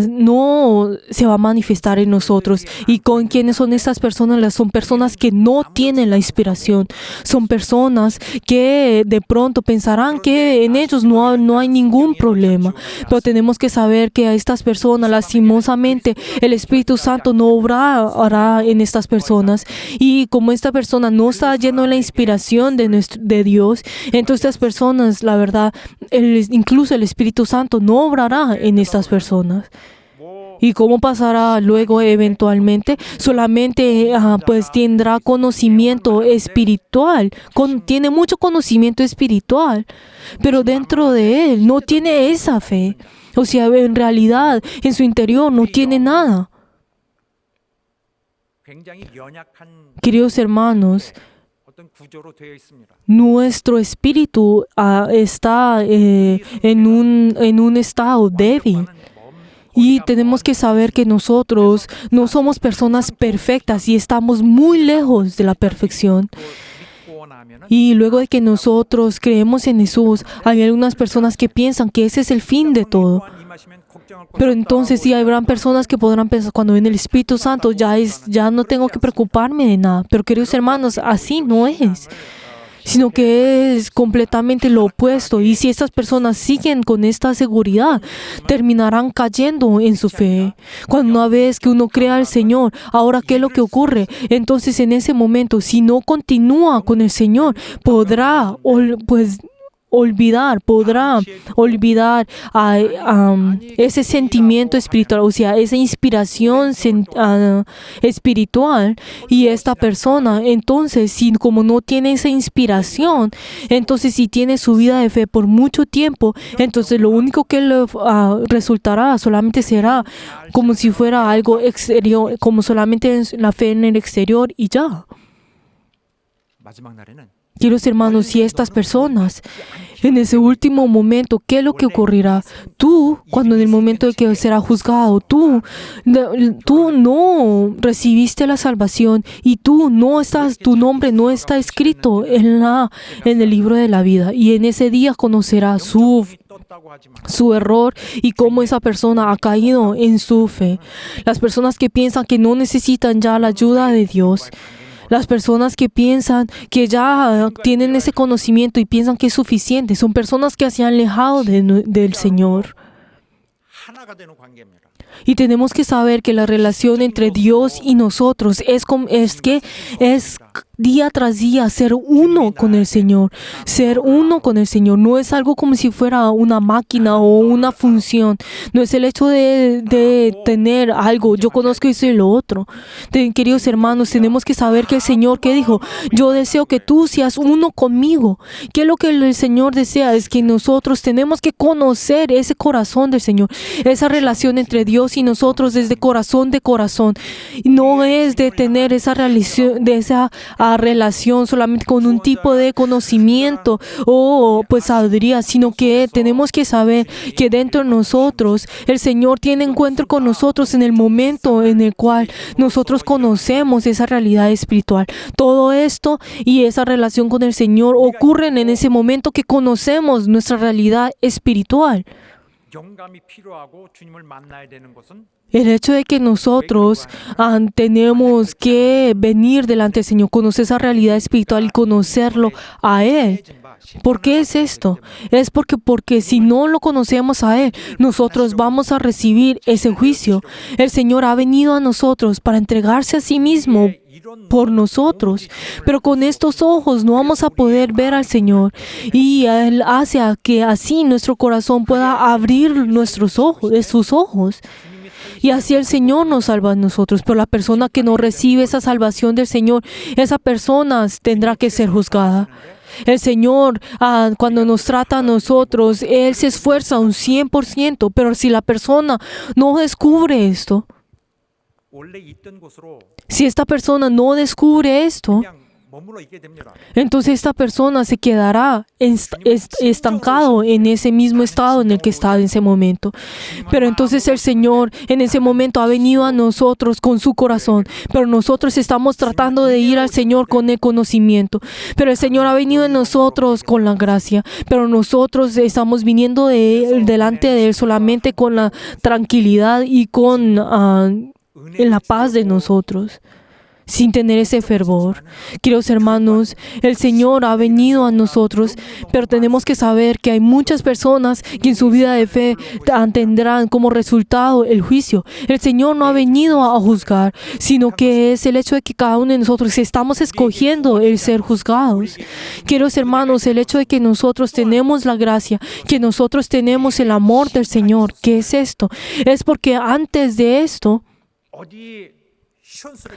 no se va a manifestar en nosotros. ¿Y con quiénes son estas personas? Son personas que no tienen la inspiración. Son personas que de pronto pensarán que en ellos no hay ningún problema. Pero tenemos que saber que a estas personas, lastimosamente, el Espíritu Santo no obrará en estas personas. Y como esta persona no está lleno de la inspiración de Dios, entonces estas personas, la verdad, incluso el Espíritu Santo no obrará en estas personas. ¿Y cómo pasará luego eventualmente? Solamente pues tendrá conocimiento espiritual, tiene mucho conocimiento espiritual, pero dentro de él no tiene esa fe. O sea, en realidad, en su interior no tiene nada. 굉장히 연약한 Queridos hermanos, 어떤 구조로 되어 있습니다. Nuestro espíritu está en un estado débil. Y tenemos que saber que nosotros no somos personas perfectas y estamos muy lejos de la perfección. Y luego de que nosotros creemos en Jesús, hay algunas personas que piensan que ese es el fin de todo. Pero entonces sí habrán personas que podrán pensar, cuando viene el Espíritu Santo, ya no tengo que preocuparme de nada. Pero queridos hermanos, así no es, sino que es completamente lo opuesto. Y si estas personas siguen con esta seguridad, terminarán cayendo en su fe. Cuando una vez que uno crea al Señor, ahora ¿qué es lo que ocurre? Entonces en ese momento, si no continúa con el Señor, podrá olvidar ese sentimiento espiritual, o sea, esa inspiración espiritual. Y esta persona, entonces, como no tiene esa inspiración, entonces si tiene su vida de fe por mucho tiempo, entonces lo único que le resultará solamente será como si fuera algo exterior, como solamente la fe en el exterior y ya. 마지막 날에는 Queridos hermanos, si estas personas, en ese último momento, ¿qué es lo que ocurrirá? Tú, cuando en el momento de que será juzgado, tú no recibiste la salvación y tu nombre no está escrito en el libro de la vida. Y en ese día conocerás su error y cómo esa persona ha caído en su fe. Las personas que piensan que no necesitan ya la ayuda de Dios, las personas que piensan que ya tienen ese conocimiento y piensan que es suficiente, son personas que se han alejado del Señor. 하나가 되는 관계입니다. Y tenemos que saber que la relación entre Dios y nosotros es día tras día ser uno con el Señor. Ser uno con el Señor no es algo como si fuera una máquina o una función. No es el hecho de tener algo. Yo conozco eso y lo otro. Queridos hermanos, tenemos que saber que el Señor, ¿qué dijo? Yo deseo que tú seas uno conmigo. ¿Qué es lo que el Señor desea? Es que nosotros tenemos que conocer ese corazón del Señor. Esa relación entre Dios y nosotros desde corazón de corazón. No es de tener esa relación solamente con un tipo de conocimiento o sabiduría, sino que tenemos que saber que dentro de nosotros el Señor tiene encuentro con nosotros en el momento en el cual nosotros conocemos esa realidad espiritual. Todo esto y esa relación con el Señor ocurren en ese momento que conocemos nuestra realidad espiritual. 영감이 필요하고 주님을 만나야 되는 것은 El hecho de que nosotros tenemos que venir delante del Señor, conocer esa realidad espiritual y conocerlo a Él. ¿Por qué es esto? Es porque si no lo conocemos a Él, nosotros vamos a recibir ese juicio. El Señor ha venido a nosotros para entregarse a sí mismo por nosotros, pero con estos ojos no vamos a poder ver al Señor, y Él hace que así nuestro corazón pueda abrir sus ojos. Y así el Señor nos salva a nosotros. Pero la persona que no recibe esa salvación del Señor, esa persona tendrá que ser juzgada. El Señor, cuando nos trata a nosotros, Él se esfuerza un 100%. Pero si la persona no descubre esto, 원래 있던 곳으로 si esta persona no descubre esto, 그냥 머물러 있게 됩니다. entonces esta persona se quedará estancado en ese mismo estado en el que está en ese momento. Pero entonces el Señor en ese momento ha venido a nosotros con su corazón, pero nosotros estamos tratando de ir al Señor con el conocimiento. Pero el Señor ha venido en nosotros con la gracia, pero nosotros estamos viniendo delante de Él solamente con la tranquilidad y con en la paz de nosotros, sin tener ese fervor. Queridos hermanos, el Señor ha venido a nosotros, pero tenemos que saber que hay muchas personas que en su vida de fe tendrán como resultado el juicio. El Señor no ha venido a juzgar, sino que es el hecho de que cada uno de nosotros estamos escogiendo el ser juzgados. Queridos hermanos, el hecho de que nosotros tenemos la gracia, que nosotros tenemos el amor del Señor, ¿qué es esto? Es porque antes de esto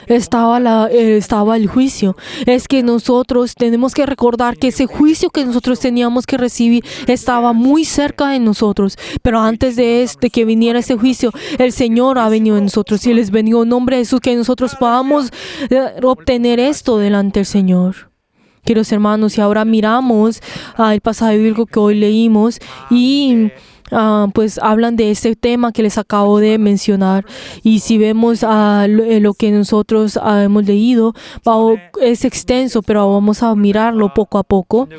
estaba el juicio. Es que nosotros tenemos que recordar que ese juicio que nosotros teníamos que recibir estaba muy cerca de nosotros. Pero antes de que viniera ese juicio, el Señor ha venido en nosotros y les bendigo en nombre de Jesús, que nosotros podamos obtener esto delante del Señor. queridos hermanos, y ahora miramos el pasaje bíblico que hoy leímos y pues hablan de este tema que les acabo de mencionar. Y si vemos lo que nosotros hemos leído, es extenso, pero vamos a mirarlo poco a poco.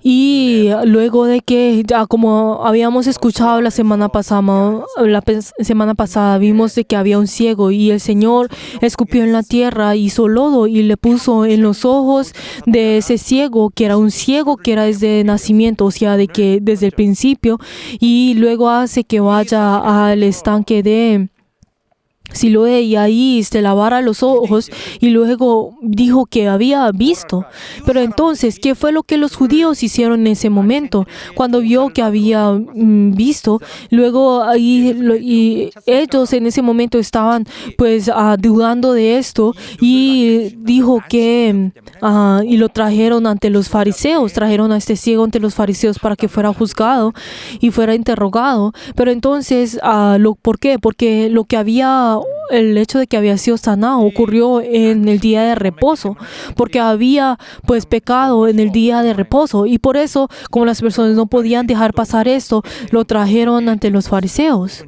Y luego de que, como habíamos escuchado la semana pasada, vimos de que había un ciego y el Señor escupió en la tierra, hizo lodo y le puso en los ojos de ese ciego, que era un ciego que era desde nacimiento, o sea, de que desde el principio, y luego hace que vaya al estanque de Siloé y ahí se lavara los ojos y luego dijo que había visto. Pero entonces, ¿qué fue lo que los judíos hicieron en ese momento? Cuando vio que había visto, luego y ellos en ese momento estaban pues dudando de esto y dijo que y lo trajeron ante los fariseos, trajeron a este ciego ante los fariseos para que fuera juzgado y fuera interrogado. Pero entonces, ¿por qué? Porque el hecho de que había sido sanado ocurrió en el día de reposo, porque había pues pecado en el día de reposo, y por eso, como las personas no podían dejar pasar esto, lo trajeron ante los fariseos.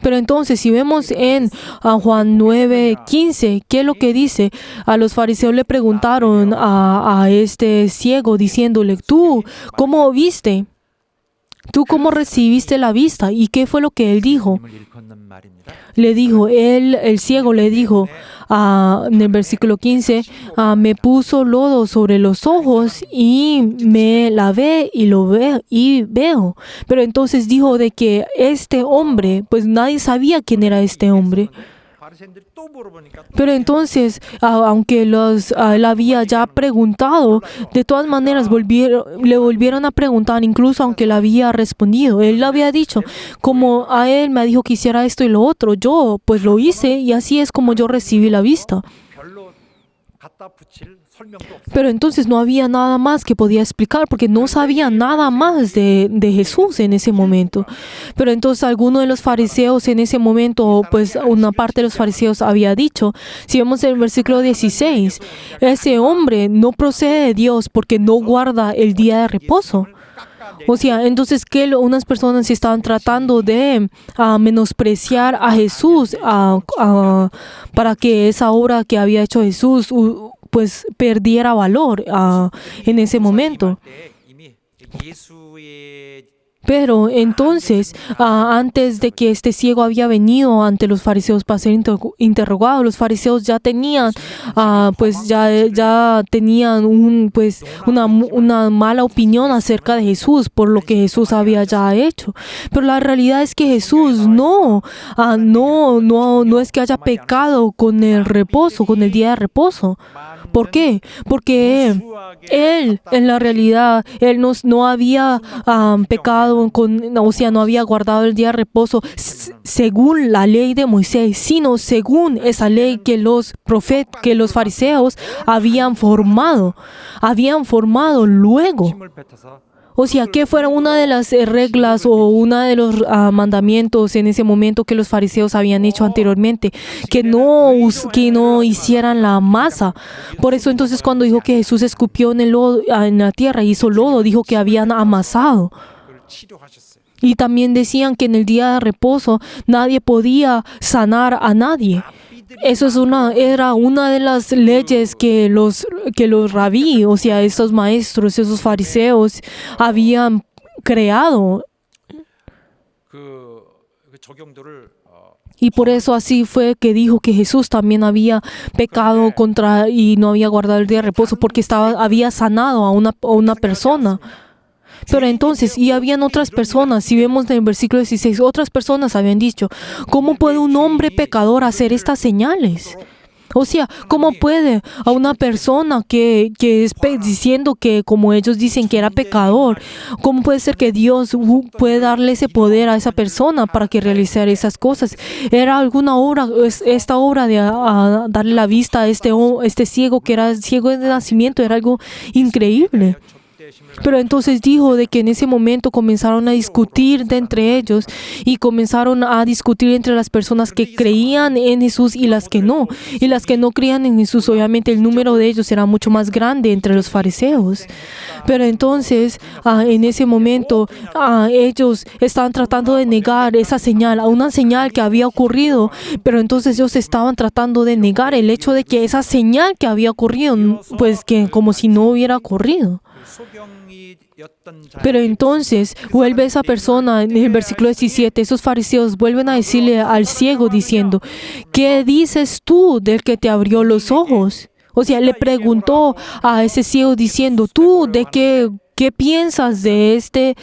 Pero entonces, si vemos en Juan 9:15, ¿qué es lo que dice? A los fariseos le preguntaron a este ciego diciéndole: ¿tú cómo viste? ¿Tú cómo recibiste la vista? ¿Y qué fue lo que él dijo? Le dijo, el ciego le dijo en el versículo 15, me puso lodo sobre los ojos y me lavé y veo. Pero entonces dijo de que este hombre, pues nadie sabía quién era este hombre. Pero entonces, aunque él había ya preguntado, de todas maneras le volvieron a preguntar, incluso aunque él había respondido. Él le había dicho, como a él me dijo que hiciera esto y lo otro, yo pues lo hice y así es como yo recibí la vista. Pero entonces no había nada más que podía explicar porque no sabía nada más de Jesús en ese momento. Pero entonces alguno de los fariseos en ese momento, pues una parte de los fariseos había dicho, si vemos el versículo 16, ese hombre no procede de Dios porque no guarda el día de reposo. O sea, entonces que unas personas estaban tratando de menospreciar a Jesús para que esa obra que había hecho Jesús pues perdiera valor en ese momento. Pero entonces, antes de que este ciego había venido ante los fariseos para ser interrogado, los fariseos ya tenían, ya tenían una mala opinión acerca de Jesús por lo que Jesús había ya hecho. Pero la realidad es que Jesús no es que haya pecado con el reposo, con el día de reposo. ¿Por qué? Porque él, en la realidad, él no había pecado, no había guardado el día de reposo según la ley de Moisés, sino según esa ley que los fariseos habían formado luego. O sea, que fuera una de las reglas o una de los mandamientos en ese momento que los fariseos habían hecho anteriormente, que no hicieran la masa. Por eso entonces cuando dijo que Jesús escupió en la tierra y hizo lodo, dijo que habían amasado. Y también decían que en el día de reposo nadie podía sanar a nadie. Eso era una de las leyes que los rabí, o sea, estos maestros, esos fariseos habían creado. Y por eso así fue que dijo que Jesús también había pecado contra y no había guardado el día de reposo porque había sanado a una persona. Pero entonces, y habían otras personas, si vemos en el versículo 16, otras personas habían dicho, ¿cómo puede un hombre pecador hacer estas señales? O sea, ¿cómo puede a una persona que es diciendo que, como ellos dicen, que era pecador, cómo puede ser que Dios puede darle ese poder a esa persona para que realizara esas cosas? Era alguna obra, esta obra de darle la vista a este ciego que era ciego de nacimiento, era algo increíble. Pero entonces dijo de que en ese momento comenzaron a discutir de entre ellos y comenzaron a discutir entre las personas que creían en Jesús y las que no. Y las que no creían en Jesús, obviamente el número de ellos era mucho más grande entre los fariseos. Pero entonces, en ese momento, ellos estaban tratando de negar esa señal, una señal que había ocurrido. Pero entonces ellos estaban tratando de negar el hecho de que esa señal que había ocurrido, pues que como si no hubiera ocurrido. Pero entonces vuelve esa persona en el versículo 17, esos fariseos vuelven a decirle al ciego diciendo, ¿qué dices tú del que te abrió los ojos? O sea, le preguntó a ese ciego diciendo, ¿tú de qué piensas de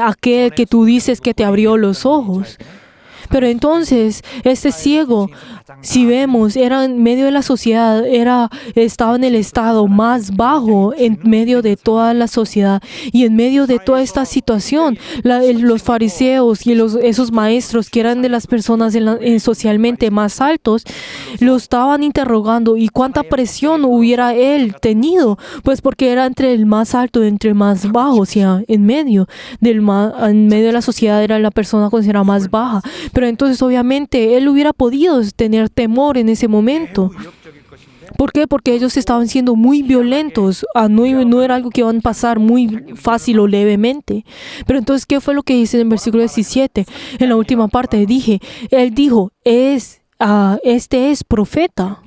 aquel que tú dices que te abrió los ojos? Pero entonces, este ciego, si vemos, era en medio de la sociedad, estaba en el estado más bajo en medio de toda la sociedad. Y en medio de toda esta situación, los fariseos y esos maestros que eran de las personas socialmente más altos, lo estaban interrogando. ¿Y cuánta presión hubiera él tenido? Pues porque era entre el más alto y entre el más bajo, o sea, en medio de la sociedad era la persona considerada más baja. Pero entonces obviamente él hubiera podido tener temor en ese momento. ¿Por qué? Porque ellos estaban siendo muy violentos. No era algo que iban a pasar muy fácil o levemente. Pero entonces, ¿qué fue lo que dice en el versículo 17? En la última parte él dijo, este es profeta.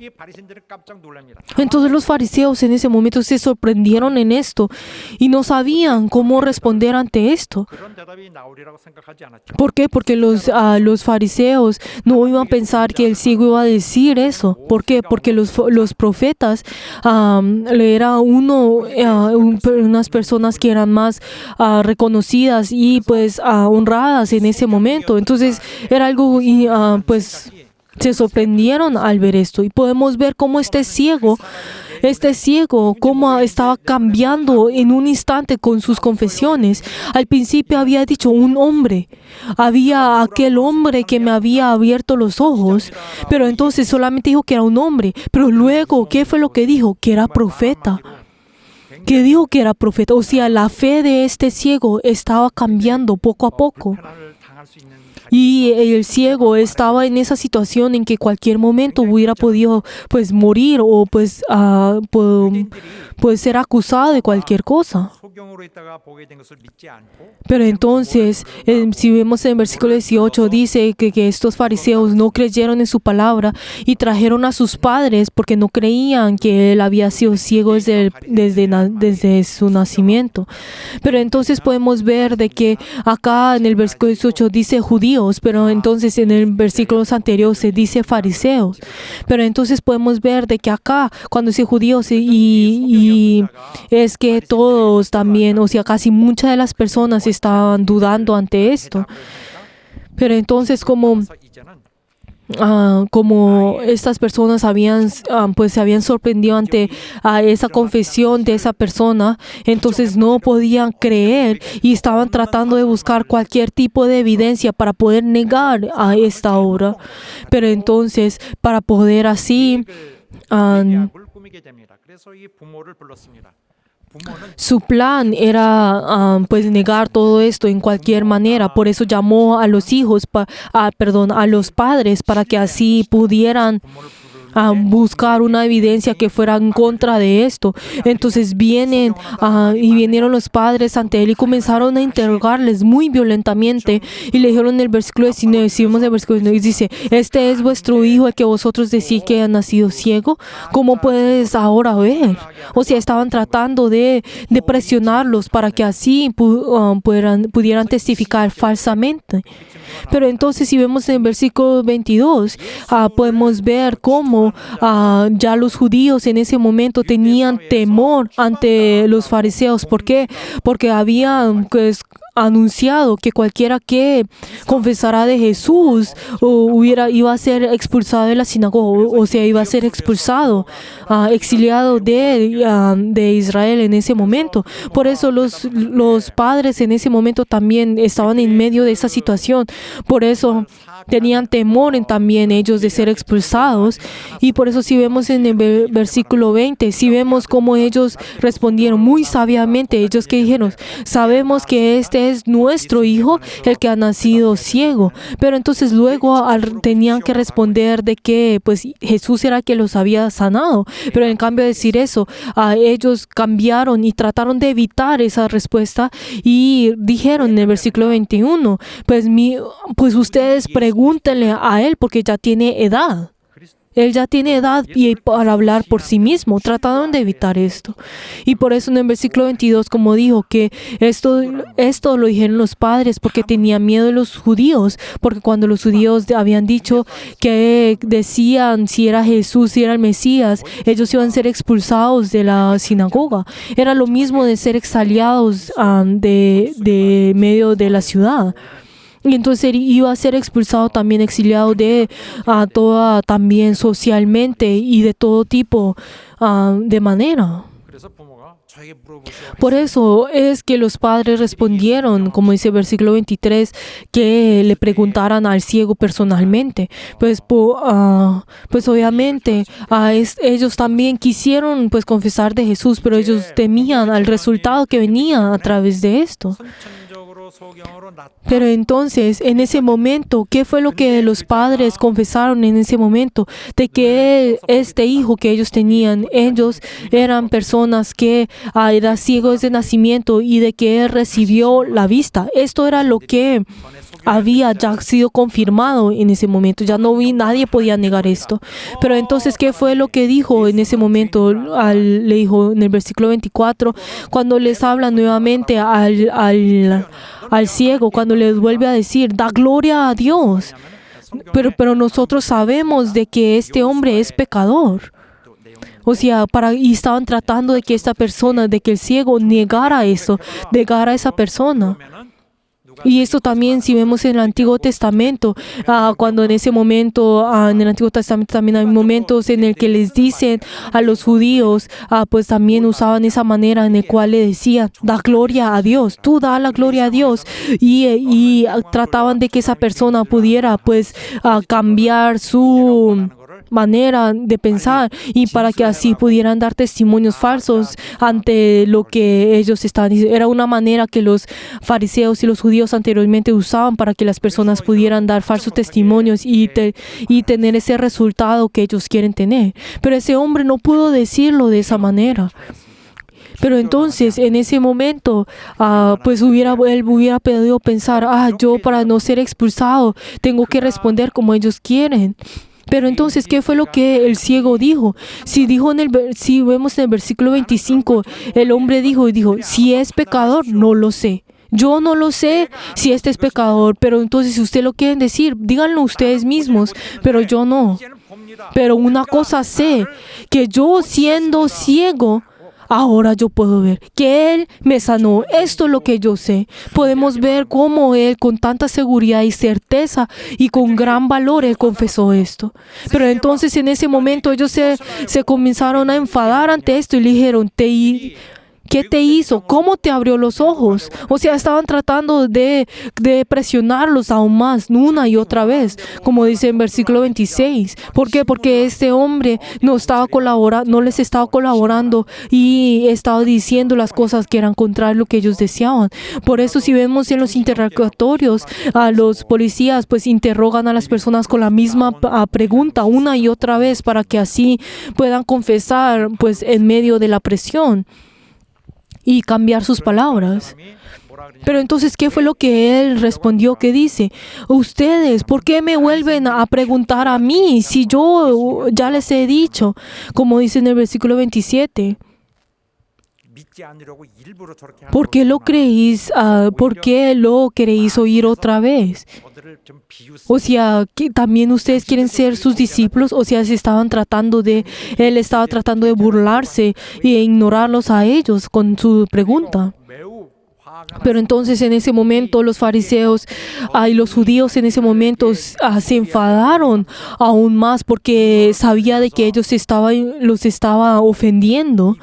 Entonces los fariseos en ese momento se sorprendieron en esto y no sabían cómo responder ante esto. ¿Por qué? Porque los fariseos no iban a pensar que el ciego iba a decir eso. ¿Por qué? Porque los profetas eran unas personas que eran más reconocidas y pues honradas en ese momento. Entonces era algo pues se sorprendieron al ver esto y podemos ver cómo este ciego, cómo estaba cambiando en un instante con sus confesiones. Al principio había dicho un hombre, había aquel hombre que me había abierto los ojos, pero entonces solamente dijo que era un hombre, pero luego, ¿qué fue lo que dijo? Que era profeta. Que dijo que era profeta, o sea, la fe de este ciego estaba cambiando poco a poco. Y el ciego estaba en esa situación en que cualquier momento hubiera podido pues morir o pues ser acusado de cualquier cosa. Pero entonces, si vemos en el versículo 18, dice que estos fariseos no creyeron en su palabra y trajeron a sus padres porque no creían que él había sido ciego desde su nacimiento. Pero entonces podemos ver de que acá en el versículo 18 dice judíos, pero entonces en el versículo anterior se dice fariseos. Pero entonces podemos ver de que acá cuando dice judíos y es que todos también, o sea, casi muchas de las personas estaban dudando ante esto. Pero entonces como estas personas se habían sorprendido ante esa confesión de esa persona, entonces no podían creer y estaban tratando de buscar cualquier tipo de evidencia para poder negar a esta obra. Pero entonces, para poder así su plan era pues negar todo esto en cualquier manera. Por eso llamó a los a los padres para que así pudieran buscar una evidencia que fuera en contra de esto. Entonces vinieron los padres ante él y comenzaron a interrogarles muy violentamente y le dijeron en el versículo 19, si vemos el versículo 19, dice, ¿este es vuestro hijo el que vosotros decís que ha nacido ciego? ¿Cómo puedes ahora ver? O sea, estaban tratando de presionarlos para que así pudieran testificar falsamente. Pero entonces si vemos en el versículo 22, podemos ver cómo ya los judíos en ese momento tenían temor ante los fariseos. ¿Por qué? Porque habían anunciado que cualquiera que confesara de Jesús iba a ser expulsado de la sinagoga, o sea, iba a ser expulsado, exiliado de Israel en ese momento. Por eso los padres en ese momento también estaban en medio de esa situación. Por eso tenían temor también ellos de ser expulsados. Y por eso si vemos en el versículo 20, si vemos cómo ellos respondieron muy sabiamente, ellos que dijeron, sabemos que este es nuestro hijo, el que ha nacido ciego. Pero entonces luego tenían que responder de que pues Jesús era el que los había sanado. Pero en cambio de decir eso, ellos cambiaron y trataron de evitar esa respuesta y dijeron en el versículo 21, pues ustedes pregúntenle a él porque ya tiene edad. Él ya tiene edad y para hablar por sí mismo. Trataron de evitar esto. Y por eso en el versículo 22, como dijo, que esto lo dijeron los padres porque tenían miedo de los judíos. Porque cuando los judíos habían dicho que decían si era Jesús, si era el Mesías, ellos iban a ser expulsados de la sinagoga. Era lo mismo de ser exiliados de medio de la ciudad. Y entonces iba a ser expulsado también, exiliado de toda, también socialmente y de todo tipo de manera. Por eso es que los padres respondieron, como dice el versículo 23, que le preguntaran al ciego personalmente. Pues obviamente ellos también quisieron pues confesar de Jesús, pero ellos temían al resultado que venía a través de esto. Pero entonces, en ese momento, ¿qué fue lo que los padres confesaron en ese momento? De que este hijo que ellos tenían, ellos eran personas que eran ciegos de nacimiento y de que él recibió la vista. Esto era lo que había ya sido confirmado en ese momento. Ya nadie podía negar esto. Pero entonces, ¿qué fue lo que dijo en ese momento? Le dijo en el versículo 24, cuando les habla nuevamente al ciego, cuando les vuelve a decir, da gloria a Dios. Pero nosotros sabemos de que este hombre es pecador. O sea, y estaban tratando de que esta persona, de que el ciego negara eso, negara a esa persona. Y esto también, si vemos en el Antiguo Testamento, cuando en ese momento, en el Antiguo Testamento también hay momentos en el que les dicen a los judíos, pues también usaban esa manera en la cual le decían, da gloria a Dios, tú da la gloria a Dios. Y trataban de que esa persona pudiera pues cambiar su manera de pensar y para que así pudieran dar testimonios falsos ante lo que ellos estaban diciendo. Era una manera que los fariseos y los judíos anteriormente usaban para que las personas pudieran dar falsos testimonios y tener ese resultado que ellos quieren tener. Pero ese hombre no pudo decirlo de esa manera. Pero entonces, en ese momento, pues él hubiera podido pensar, yo para no ser expulsado tengo que responder como ellos quieren. Pero entonces, ¿qué fue lo que el ciego dijo? Si vemos en el versículo 25, el hombre dijo, si es pecador, no lo sé. Yo no lo sé si este es pecador, pero entonces si ustedes lo quieren decir, díganlo ustedes mismos, pero yo no. Pero una cosa sé, que yo siendo ciego, ahora yo puedo ver que Él me sanó. Esto es lo que yo sé. Podemos ver cómo Él con tanta seguridad y certeza y con gran valor Él confesó esto. Pero entonces en ese momento ellos se comenzaron a enfadar ante esto y le dijeron, ¿qué te hizo? ¿Cómo te abrió los ojos? O sea, estaban tratando de presionarlos aún más, una y otra vez, como dice en versículo 26. ¿Por qué? Porque este hombre no les estaba colaborando y estaba diciendo las cosas que eran contrarias a lo que ellos deseaban. Por eso, si vemos en los interrogatorios, a los policías pues interrogan a las personas con la misma pregunta una y otra vez para que así puedan confesar pues en medio de la presión y cambiar sus palabras. Pero entonces, ¿qué fue lo que él respondió? ¿Qué dice? Ustedes, ¿por qué me vuelven a preguntar a mí si yo ya les he dicho? Como dice en el versículo 27. ¿Por qué lo creéis? ¿Por qué lo queréis oír otra vez? O sea, que también ustedes quieren ser sus discípulos. O sea, él estaba tratando de burlarse e ignorarlos a ellos con su pregunta. Pero entonces en ese momento los fariseos y los judíos en ese momento se enfadaron aún más porque sabía de que ellos los estaba ofendiendo.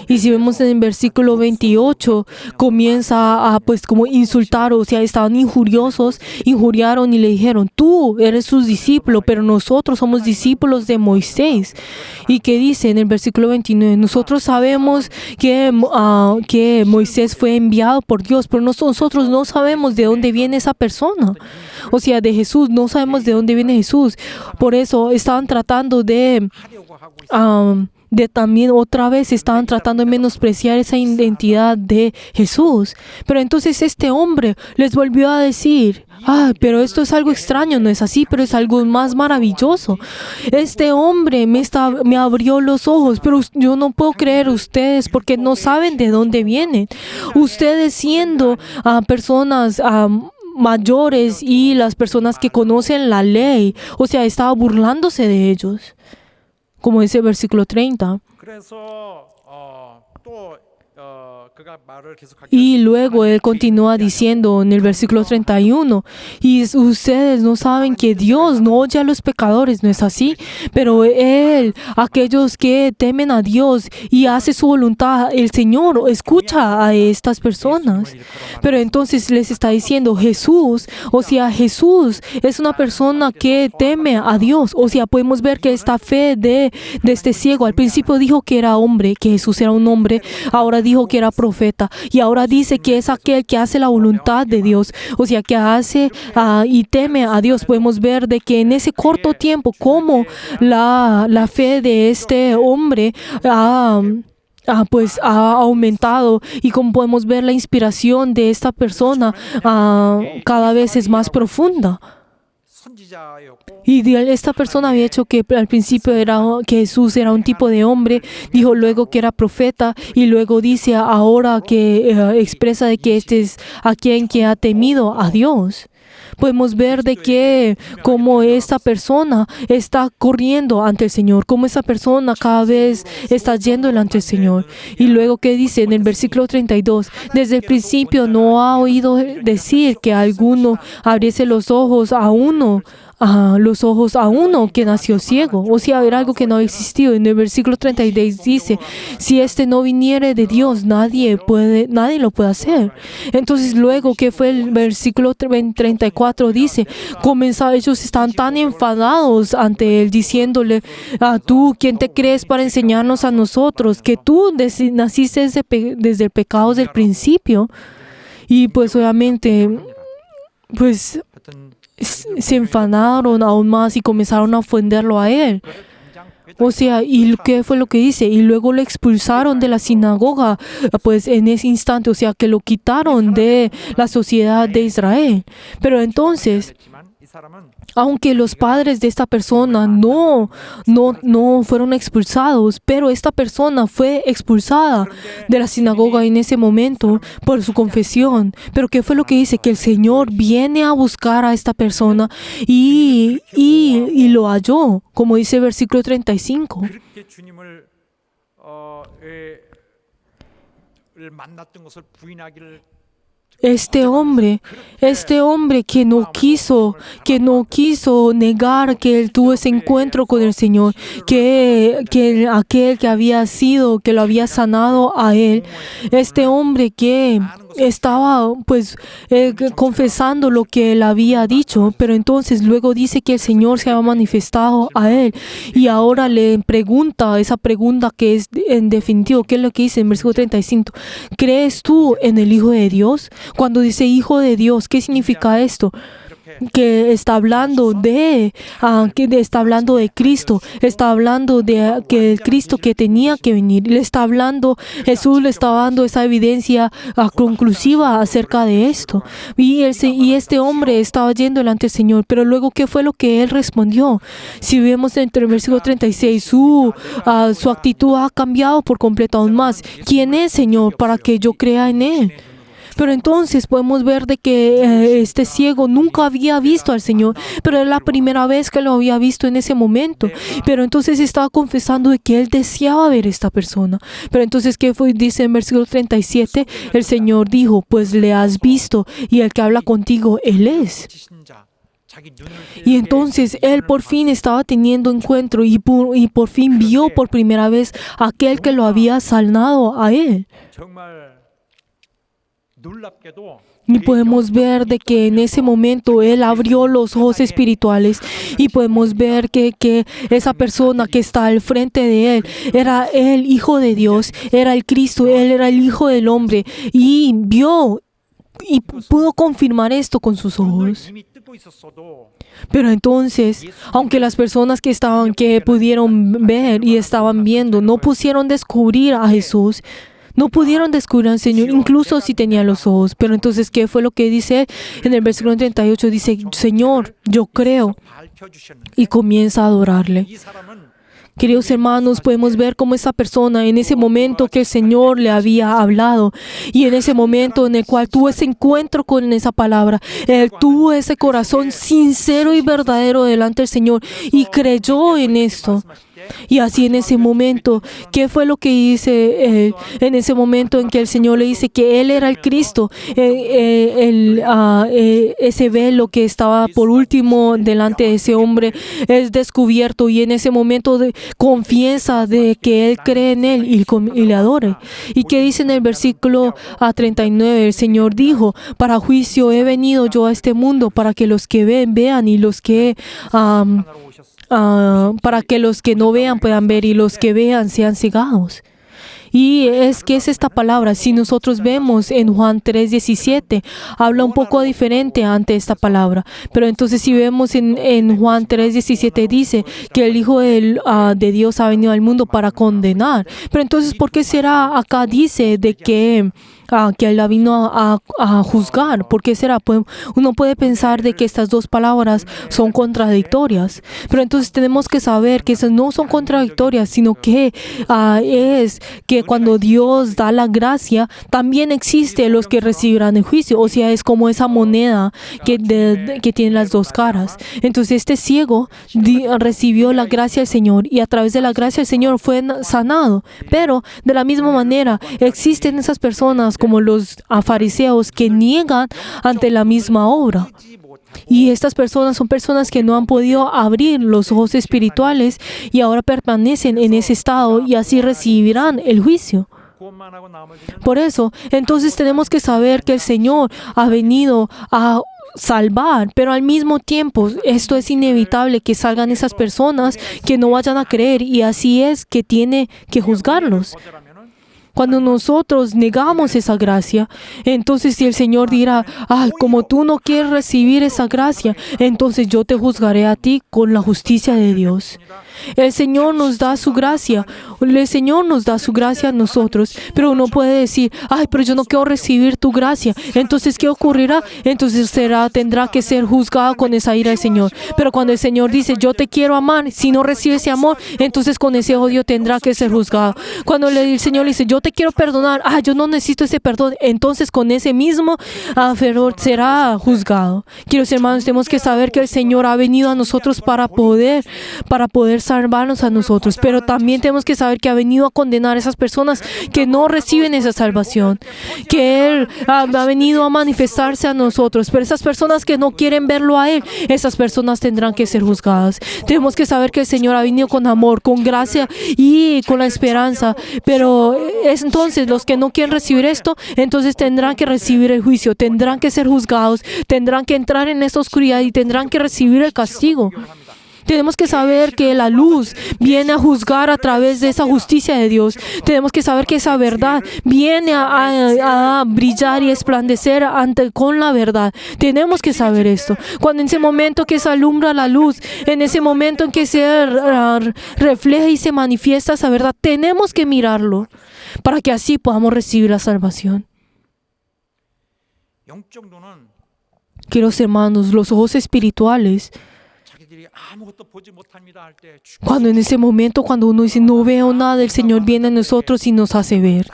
Y si vemos en el versículo 28, comienza a pues como insultar, o sea, estaban injuriaron y le dijeron: tú eres sus discípulos, pero nosotros somos discípulos de Moisés. Y que dice en el versículo 29, nosotros sabemos que Moisés fue enviado por Dios, pero nosotros no sabemos de dónde viene esa persona. O sea, de Jesús, no sabemos de dónde viene Jesús. Por eso estaban tratando de también otra vez estaban tratando de menospreciar esa identidad de Jesús. Pero entonces este hombre les volvió a decir: pero esto es algo extraño, no es así, pero es algo más maravilloso. Este hombre me abrió los ojos, pero yo no puedo creer ustedes porque no saben de dónde vienen. Ustedes siendo personas mayores y las personas que conocen la ley, o sea, estaba burlándose de ellos, como dice el versículo 30. Y luego él continúa diciendo en el versículo 31, y ustedes no saben que Dios no oye a los pecadores, ¿no es así? Pero aquellos que temen a Dios y hace su voluntad, el Señor escucha a estas personas. Pero entonces les está diciendo Jesús, o sea, Jesús es una persona que teme a Dios. O sea, podemos ver que esta fe de este ciego, al principio dijo que era hombre, que Jesús era un hombre, ahora dijo que era profeta, y ahora dice que es aquel que hace la voluntad de Dios, o sea, que hace y teme a Dios. Podemos ver de que en ese corto tiempo, como la fe de este hombre pues ha aumentado, y como podemos ver la inspiración de esta persona cada vez es más profunda. Y esta persona había hecho que al principio que Jesús era un tipo de hombre, dijo luego que era profeta, y luego dice ahora que expresa de que este es a quien que ha temido a Dios. Podemos ver de que como esta persona está corriendo ante el Señor, como esta persona cada vez está yendo delante del Señor. Y luego que dice en el versículo 32, desde el principio no ha oído decir que alguno abriese los ojos a uno que nació ciego. O sea, era algo que no ha existido. En el versículo 33 dice: si este no viniere de Dios, nadie lo puede hacer. Entonces luego que fue el versículo 34 dice, ellos están tan enfadados ante él, diciéndole: tú, ¿quién te crees para enseñarnos a nosotros? Que tú naciste desde el pecado del principio. Y pues obviamente pues se enfadaron aún más y comenzaron a ofenderlo a él. O sea, ¿y qué fue lo que dice? Y luego lo expulsaron de la sinagoga, pues en ese instante, o sea, que lo quitaron de la sociedad de Israel. Pero entonces, aunque los padres de esta persona no fueron expulsados, pero esta persona fue expulsada de la sinagoga en ese momento por su confesión. Pero ¿qué fue lo que dice? Que el Señor viene a buscar a esta persona y lo halló, como dice el versículo 35. Este hombre que no quiso negar que él tuvo ese encuentro con el Señor, que aquel que lo había sanado a él, este hombre que estaba pues confesando lo que él había dicho, pero entonces luego dice que el Señor se había manifestado a él, y ahora le pregunta esa pregunta que es en definitivo, ¿qué es lo que dice en versículo 35? ¿Crees tú en el Hijo de Dios? Cuando dice Hijo de Dios, ¿qué significa esto? Que está hablando está hablando de Cristo, está hablando de que el Cristo que tenía que venir. Jesús le estaba dando esa evidencia conclusiva acerca de esto. Y este hombre estaba yendo delante del Señor, pero luego, ¿qué fue lo que él respondió? Si vemos entre el versículo 36, su actitud ha cambiado por completo aún más. ¿Quién es, Señor, para que yo crea en él? Pero entonces podemos ver de que este ciego nunca había visto al Señor, pero era la primera vez que lo había visto en ese momento. Pero entonces estaba confesando de que él deseaba ver a esta persona. Pero entonces, ¿qué fue? Dice en versículo 37, el Señor dijo, pues le has visto y el que habla contigo, Él es. Y entonces él por fin estaba teniendo encuentro y por fin vio por primera vez a aquel que lo había sanado a él. Y podemos ver de que en ese momento él abrió los ojos espirituales y podemos ver que esa persona que está al frente de él era el Hijo de Dios, era el Cristo, él era el Hijo del Hombre y vio y pudo confirmar esto con sus ojos. Pero entonces, aunque las personas que pudieron ver y estaban viendo, no pusieron descubrir a Jesús, no pudieron descubrir al Señor, incluso si tenían los ojos. Pero entonces, ¿qué fue lo que dice? En el versículo 38 dice, Señor, yo creo, y comienza a adorarle. Queridos hermanos, podemos ver cómo esa persona, en ese momento que el Señor le había hablado y en ese momento en el cual tuvo ese encuentro con esa palabra, él tuvo ese corazón sincero y verdadero delante del Señor y creyó en esto. Y así en ese momento, ¿qué fue lo que dice él? En ese momento en que el Señor le dice que Él era el Cristo, ese velo que estaba por último delante de ese hombre es descubierto y en ese momento confiesa de que Él cree en Él y le adore. ¿Y qué dice en el versículo 39? El Señor dijo, para juicio he venido yo a este mundo para que los que ven, vean y los que... para que los que no vean puedan ver y los que vean sean cegados. Y es que es esta palabra. Si nosotros vemos en Juan 3:17, habla un poco diferente ante esta palabra. Pero entonces si vemos en Juan 3:17 dice que el Hijo de Dios ha venido al mundo para condenar. Pero entonces, ¿por qué será acá dice de que Él vino a juzgar? ¿Por qué será? Pues uno puede pensar de que estas dos palabras son contradictorias. Pero entonces tenemos que saber que esas no son contradictorias, sino que es que cuando Dios da la gracia, también existe los que recibirán el juicio. O sea, es como esa moneda que tiene las dos caras. Entonces este ciego recibió la gracia del Señor y a través de la gracia del Señor fue sanado. Pero de la misma manera existen esas personas como los fariseos que niegan ante la misma obra. Y estas personas son personas que no han podido abrir los ojos espirituales y ahora permanecen en ese estado y así recibirán el juicio. Por eso, entonces tenemos que saber que el Señor ha venido a salvar, pero al mismo tiempo esto es inevitable que salgan esas personas que no vayan a creer y así es que tiene que juzgarlos. Cuando nosotros negamos esa gracia, entonces si el Señor dirá, como tú no quieres recibir esa gracia, entonces yo te juzgaré a ti con la justicia de Dios. El Señor nos da su gracia. El Señor nos da su gracia a nosotros. Pero uno puede decir, pero yo no quiero recibir tu gracia. Entonces, ¿qué ocurrirá? Entonces tendrá que ser juzgado con esa ira del Señor. Pero cuando el Señor dice, yo te quiero amar, si no recibe ese amor, entonces con ese odio tendrá que ser juzgado. Cuando el Señor le dice, yo te quiero perdonar, yo no necesito ese perdón, entonces con ese mismo fervor será juzgado. Queridos hermanos, tenemos que saber que el Señor ha venido a nosotros para poder salvarnos a nosotros, pero también tenemos que saber que ha venido a condenar a esas personas que no reciben esa salvación, que Él ha venido a manifestarse a nosotros, pero esas personas que no quieren verlo a Él, esas personas tendrán que ser juzgadas. Tenemos que saber que el Señor ha venido con amor, con gracia y con la esperanza, pero entonces los que no quieren recibir esto, entonces tendrán que recibir el juicio, tendrán que ser juzgados, tendrán que entrar en esta oscuridad y tendrán que recibir el castigo. Tenemos que saber que la luz viene a juzgar a través de esa justicia de Dios. Tenemos que saber que esa verdad viene a brillar y esplandecer con la verdad. Tenemos que saber esto. Cuando en ese momento que se alumbra la luz, en ese momento en que se refleja y se manifiesta esa verdad, tenemos que mirarlo para que así podamos recibir la salvación. 영적 눈은 Queridos hermanos, los ojos espirituales 자기들이 아무것도 보지 못합니다 할 때 Cuando en ese momento, cuando uno dice, no veo nada, el Señor viene a nosotros y nos hace ver.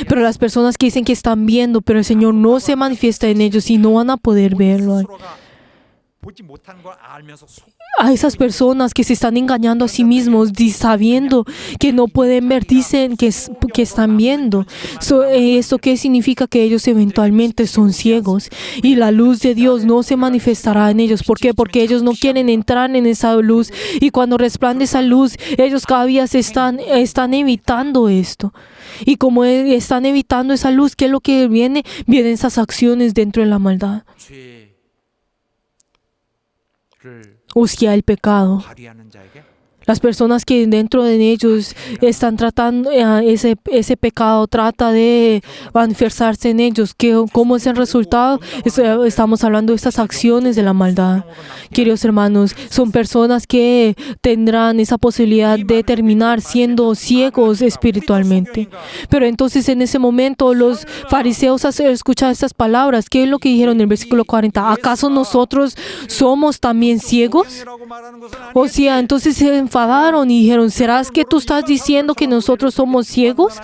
Pero las personas que dicen que están viendo, pero el Señor no se manifiesta en ellos y no van a poder verlo. 스스로가 보지 못한 걸 알면서 A esas personas que se están engañando a sí mismos, sabiendo que no pueden ver, dicen que están viendo. ¿Esto qué significa? Que ellos eventualmente son ciegos y la luz de Dios no se manifestará en ellos. ¿Por qué? Porque ellos no quieren entrar en esa luz, y cuando resplandece esa luz, ellos cada día están evitando esto. Y como están evitando esa luz, ¿qué es lo que viene? Vienen esas acciones dentro de la maldad. 죄를 O sea, el pecado. 발휘하는 자에게 Las personas que dentro de ellos están tratando, ese pecado trata de manifestarse en ellos. ¿Cómo es el resultado? Estamos hablando de estas acciones de la maldad. Queridos hermanos, son personas que tendrán esa posibilidad de terminar siendo ciegos espiritualmente. Pero entonces en ese momento los fariseos escuchan estas palabras. ¿Qué es lo que dijeron en el versículo 40? ¿Acaso nosotros somos también ciegos? O sea, entonces se enfadaron y dijeron, ¿serás que tú estás diciendo que nosotros somos ciegos?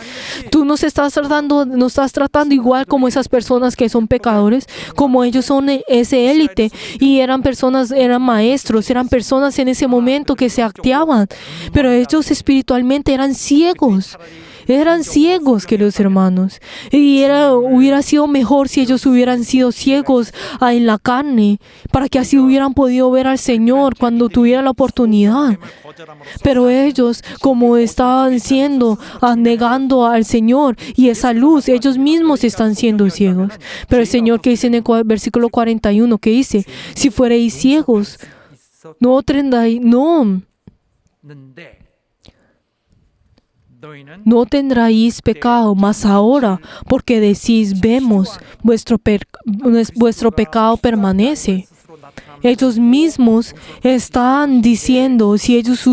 Tú nos estás tratando igual como esas personas que son pecadores, como ellos son ese élite, y eran maestros, eran personas en ese momento que se acteaban, pero ellos espiritualmente eran ciegos. Eran ciegos, queridos hermanos. Y hubiera sido mejor si ellos hubieran sido ciegos en la carne, para que así hubieran podido ver al Señor cuando tuviera la oportunidad. Pero ellos, como estaban negando al Señor y esa luz, ellos mismos están siendo ciegos. Pero el Señor, que dice en el versículo 41, que dice, si fuereis ciegos, no tendráis pecado, mas ahora, porque decís, vemos, vuestro pecado permanece. Ellos mismos están diciendo, si ellos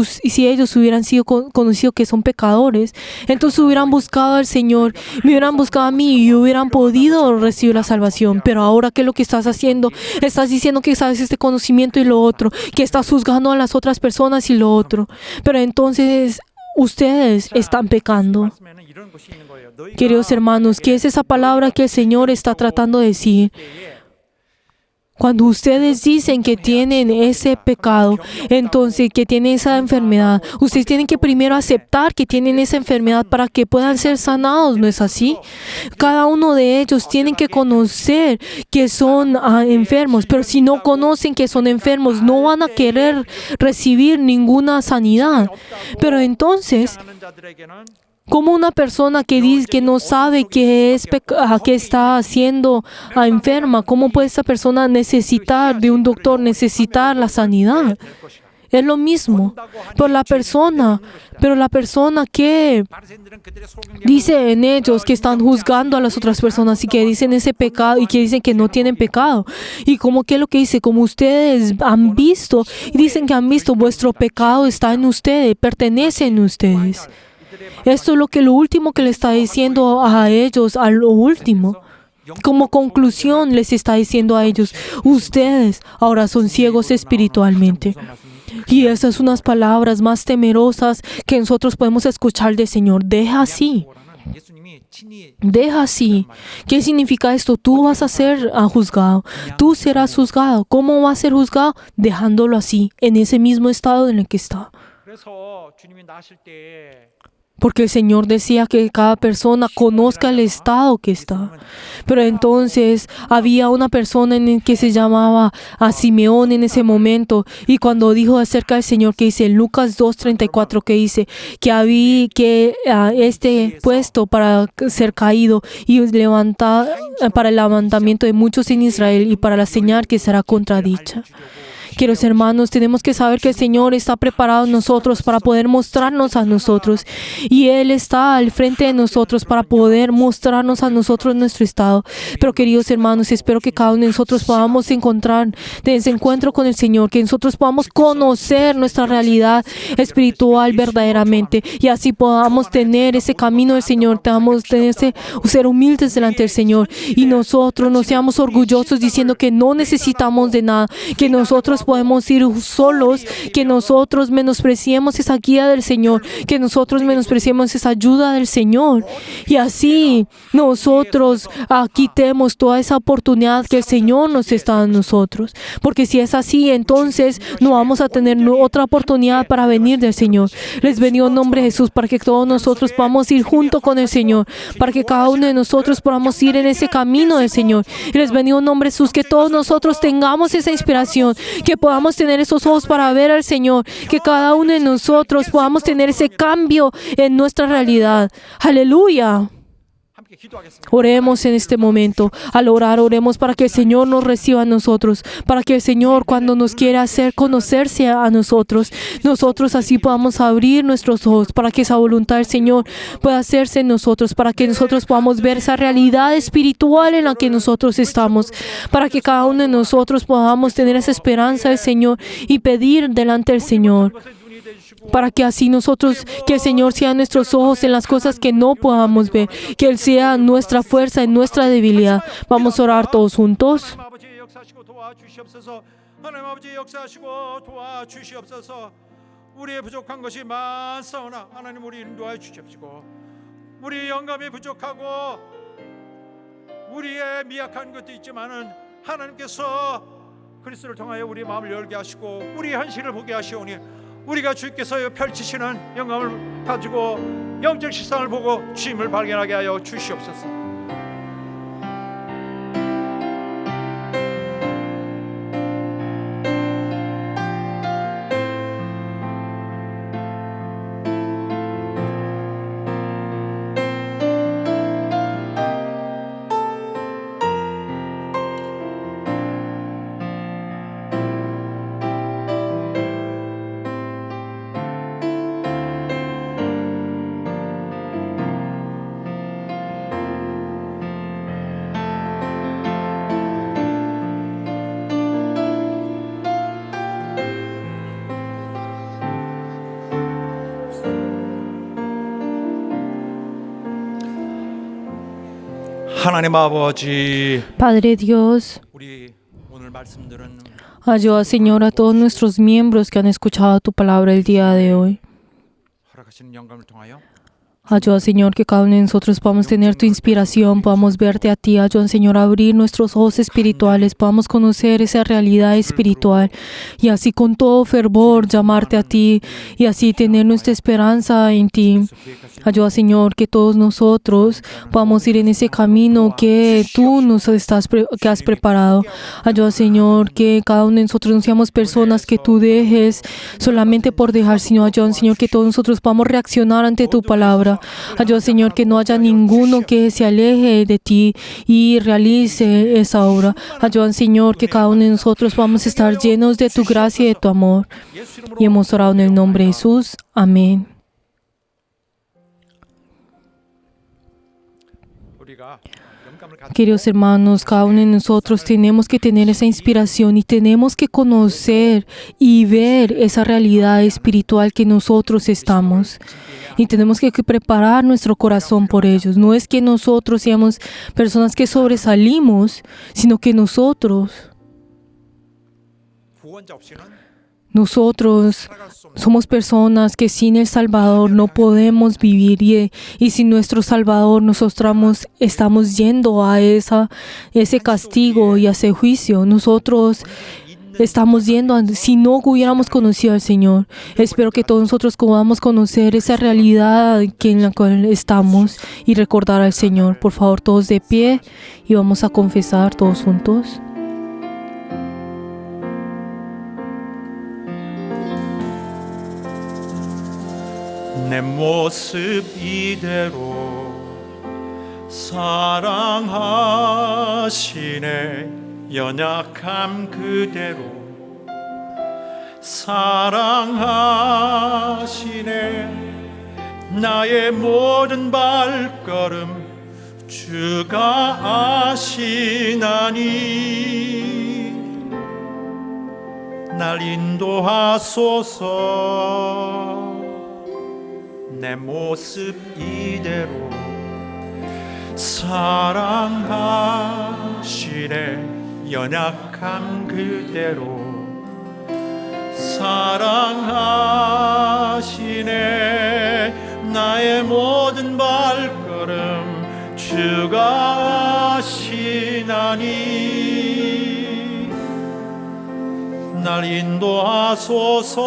hubieran sido conocidos que son pecadores, entonces hubieran buscado al Señor, me hubieran buscado a mí y hubieran podido recibir la salvación. Pero ahora, ¿qué es lo que estás haciendo? Estás diciendo que sabes este conocimiento y lo otro, que estás juzgando a las otras personas y lo otro. Pero entonces ustedes están pecando. Queridos hermanos, ¿qué es esa palabra que el Señor está tratando de decir? Cuando ustedes dicen que tienen ese pecado, entonces que tienen esa enfermedad, ustedes tienen que primero aceptar que tienen esa enfermedad para que puedan ser sanados, ¿no es así? Cada uno de ellos tienen que conocer que son enfermos, pero si no conocen que son enfermos, no van a querer recibir ninguna sanidad. Pero entonces, como una persona que dice que no sabe que está siendo enferma, ¿cómo puede esa persona necesitar de un doctor, necesitar la sanidad? Es lo mismo. Pero la persona que dice en ellos que están juzgando a las otras personas y que dicen ese pecado y que dicen que no tienen pecado. Y como que es lo que dice, como ustedes han visto y dicen que han visto, vuestro pecado está en ustedes, pertenece en ustedes. Esto es lo último que le está diciendo a ellos, a lo último. Como conclusión les está diciendo a ellos, ustedes ahora son ciegos espiritualmente. Y esas son unas palabras más temerosas que nosotros podemos escuchar del Señor. Deja así. Deja así. ¿Qué significa esto? Tú vas a ser juzgado. Tú serás juzgado. ¿Cómo va a ser juzgado? Dejándolo así, en ese mismo estado en el que está. Porque el Señor decía que cada persona conozca el estado que está. Pero entonces había una persona en el que se llamaba Simeón en ese momento. Y cuando dijo acerca del Señor, que dice en Lucas 2:34, que dice que había este puesto para ser caído y levantar para el levantamiento de muchos en Israel y para la señal que será contradicha. Queridos hermanos, tenemos que saber que el Señor está preparado en nosotros para poder mostrarnos a nosotros. Y Él está al frente de nosotros para poder mostrarnos a nosotros nuestro estado. Pero queridos hermanos, espero que cada uno de nosotros podamos encontrar ese encuentro con el Señor, que nosotros podamos conocer nuestra realidad espiritual verdaderamente. Y así podamos tener ese camino del Señor, podamos ser humildes delante del Señor. Y nosotros no seamos orgullosos diciendo que no necesitamos de nada, que nosotros podemos ir solos, que nosotros menospreciemos esa guía del Señor, que nosotros menospreciemos esa ayuda del Señor. Y así nosotros quitemos toda esa oportunidad que el Señor nos está dando a nosotros. Porque si es así, entonces no vamos a tener otra oportunidad para venir del Señor. Les bendigo en nombre de Jesús para que todos nosotros podamos ir junto con el Señor, para que cada uno de nosotros podamos ir en ese camino del Señor. Y les bendigo en nombre de Jesús, que todos nosotros tengamos esa inspiración, que podamos tener esos ojos para ver al Señor, que cada uno de nosotros podamos tener ese cambio en nuestra realidad. Aleluya. 함께 기도하겠습니다. Oremos en este momento. Al orar, oremos para que el Señor nos reciba a nosotros, para que el Señor, cuando nos quiera hacer conocerse a nosotros, nosotros así podamos abrir nuestros ojos, para que esa voluntad del Señor pueda hacerse en nosotros, para que nosotros podamos ver esa realidad espiritual en la que nosotros estamos, para que cada uno de nosotros podamos tener esa esperanza del Señor y pedir delante del Señor, para que así nosotros, que el Señor sea nuestros ojos en las cosas que no podamos ver, que Él sea nuestra fuerza en nuestra debilidad. Vamos a orar todos juntos. 하나님 아버지 역사하시고 도와주시옵소서. 하나님 아버지 역사하시고 도와주시옵소서. 우리의 부족한 것이 많사오나 하나님 우리 인도하여 주십시고, 우리의 영감이 부족하고 우리의 미약한 것도 있지만은 하나님께서 그리스도를 통하여 우리 마음을 열게 하시고 우리 현실을 보게 하시오니 우리가 주께서 펼치시는 영감을 가지고 영적 실상을 보고 주님을 발견하게 하여 주시옵소서. 하나님 아버지, Padre Dios, 우리 오늘 말씀 들은 ayuda, Señor, a todos nuestros miembros que han escuchado tu palabra el día de hoy. 허락하시는 영감을 통하여 Ayuda, Señor, que cada uno de nosotros podamos tener tu inspiración, podamos verte a ti. Ayuda, Señor, a abrir nuestros ojos espirituales, podamos conocer esa realidad espiritual y así con todo fervor llamarte a ti y así tener nuestra esperanza en ti. Ayuda, Señor, que todos nosotros podamos ir en ese camino que tú que has preparado. Ayuda, Señor, que cada uno de nosotros no seamos personas que tú dejes solamente por dejar, sino ayuda, Señor, que todos nosotros podamos reaccionar ante tu palabra. Ayuda, Señor, que no haya ninguno que se aleje de ti y realice esa obra. Ayuda, Señor, que cada uno de nosotros vamos a estar llenos de tu gracia y de tu amor. Y hemos orado en el nombre de Jesús. Amén. 우리가 영감을 갖고 Queridos hermanos, cada uno de nosotros tenemos que tener esa inspiración y tenemos que conocer y ver esa realidad espiritual que nosotros estamos. Y tenemos que preparar nuestro corazón por ellos. No es que nosotros seamos personas que sobresalimos, sino que nosotros 구원자 없이는 somos personas que sin el Salvador no podemos vivir y sin nuestro Salvador nosotros estamos yendo a ese castigo y a ese juicio. Nosotros estamos yendo si no hubiéramos conocido al Señor. Espero que todos nosotros podamos conocer esa realidad en la cual estamos y recordar al Señor. Por favor, todos de pie y vamos a confesar todos juntos. 내 모습 이대로 사랑하시네, 연약함 그대로 사랑하시네. 나의 모든 발걸음 주가 아시나니 날 인도하소서. 내 모습 이대로 사랑하시네, 연약함 그대로 사랑하시네. 나의 모든 발걸음 주가 하시나니 날 인도하소서.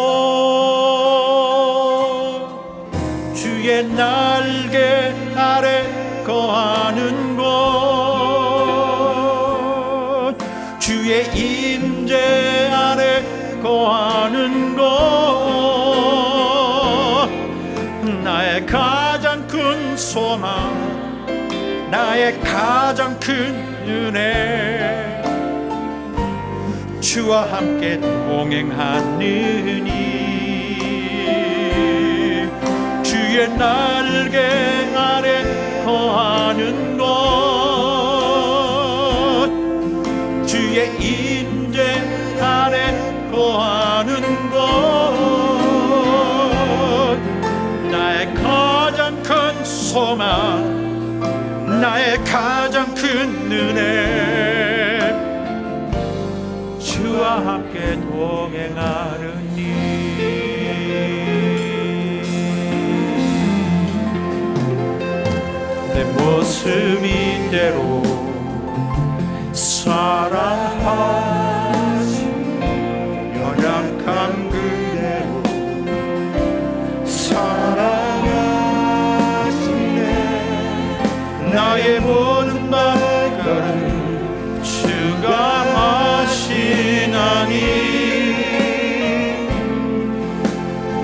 주의 날개 아래 거하는 곳, 주의 임재 아래 거하는 곳, 나의 가장 큰 소망, 나의 가장 큰 은혜, 주와 함께 동행하느니 주의 날개 아래 거하는 곳, 주의 임재 아래 거하는 곳, 나의 가장 큰 소망, 나의 가장 큰 은혜, 주와 함께 동행하느니 내 모습 이대로 사랑하시네. 연약한 그대로 사랑하시네. 나의 모든 발걸음 주가 하시나니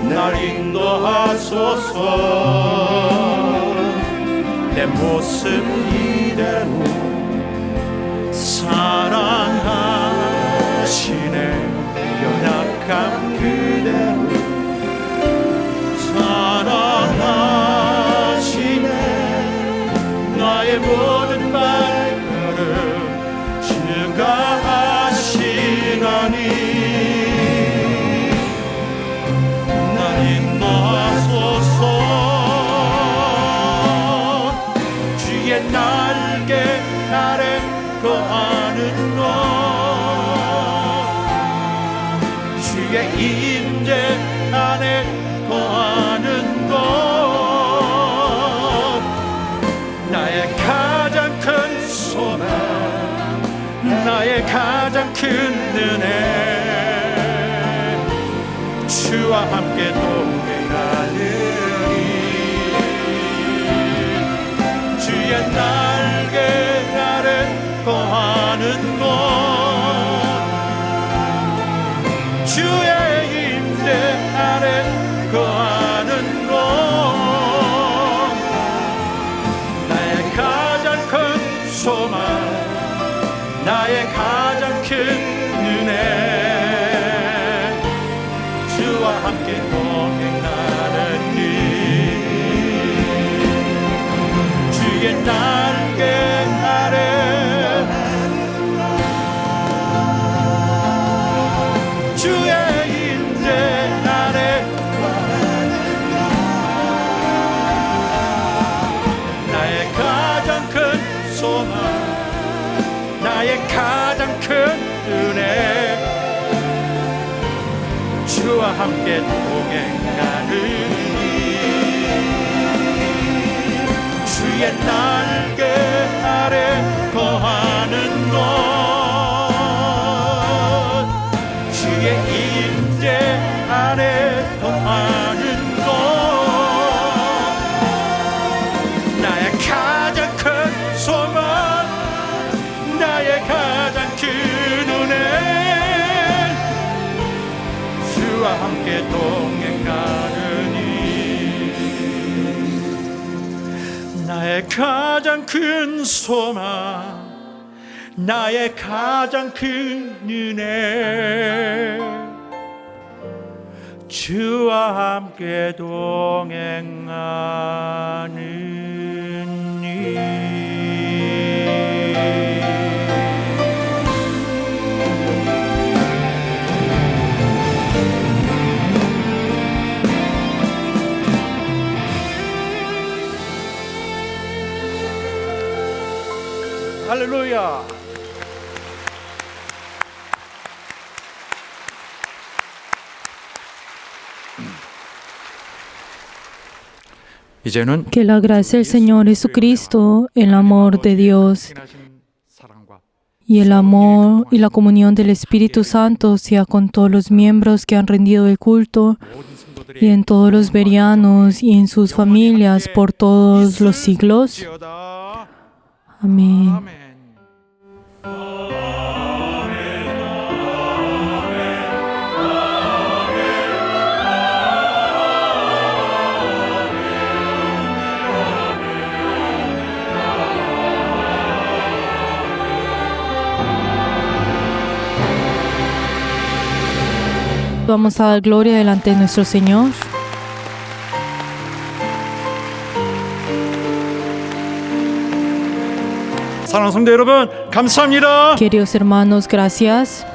날 인도하소서. 내 모습 이대로 사랑하시네. 연약한 그대로 사랑하시네. 나의 모든 발걸음 주가 하시나니 날 인도하소서. 날개 아래 거하는 곳, 주의 임재 안에 거하는 곳, 나의 가장 큰 소망, 나의 가장 큰 은혜, 주와 함께 동행하는 주의 날개 아래 거하는 곳, 주의 임재 아래 거하는 곳, 나의 가장 큰 소망, 나의 가장 큰 은혜, 주와 함께 동행하는 주의 날개 아래 주의 임재 아래 나의 가장 큰 소망, 나의 가장 큰 은혜, 주와 함께 동행하는 주의 날개 아래 거하는 곳, 주의 임재 아래 거하는 곳, 나의 가장 큰 소망, 나의 가장 큰 은혜, 주와 함께 동행하느니 나의 가장 큰 소망, 나의 가장 큰 은혜, 주와 함께 동행하느니 할렐루야. 이제는 Que la gracia del Señor Jesucristo, el amor de Dios y el amor y la comunión del Espíritu Santo sea con todos los miembros que han rendido el culto y en todos los berianos y en sus familias por todos los siglos. Amén. 아멘. Vamos a dar gloria delante de nuestro Señor. 사랑하는 성도 여러분, 감사합니다. Queridos hermanos, gracias.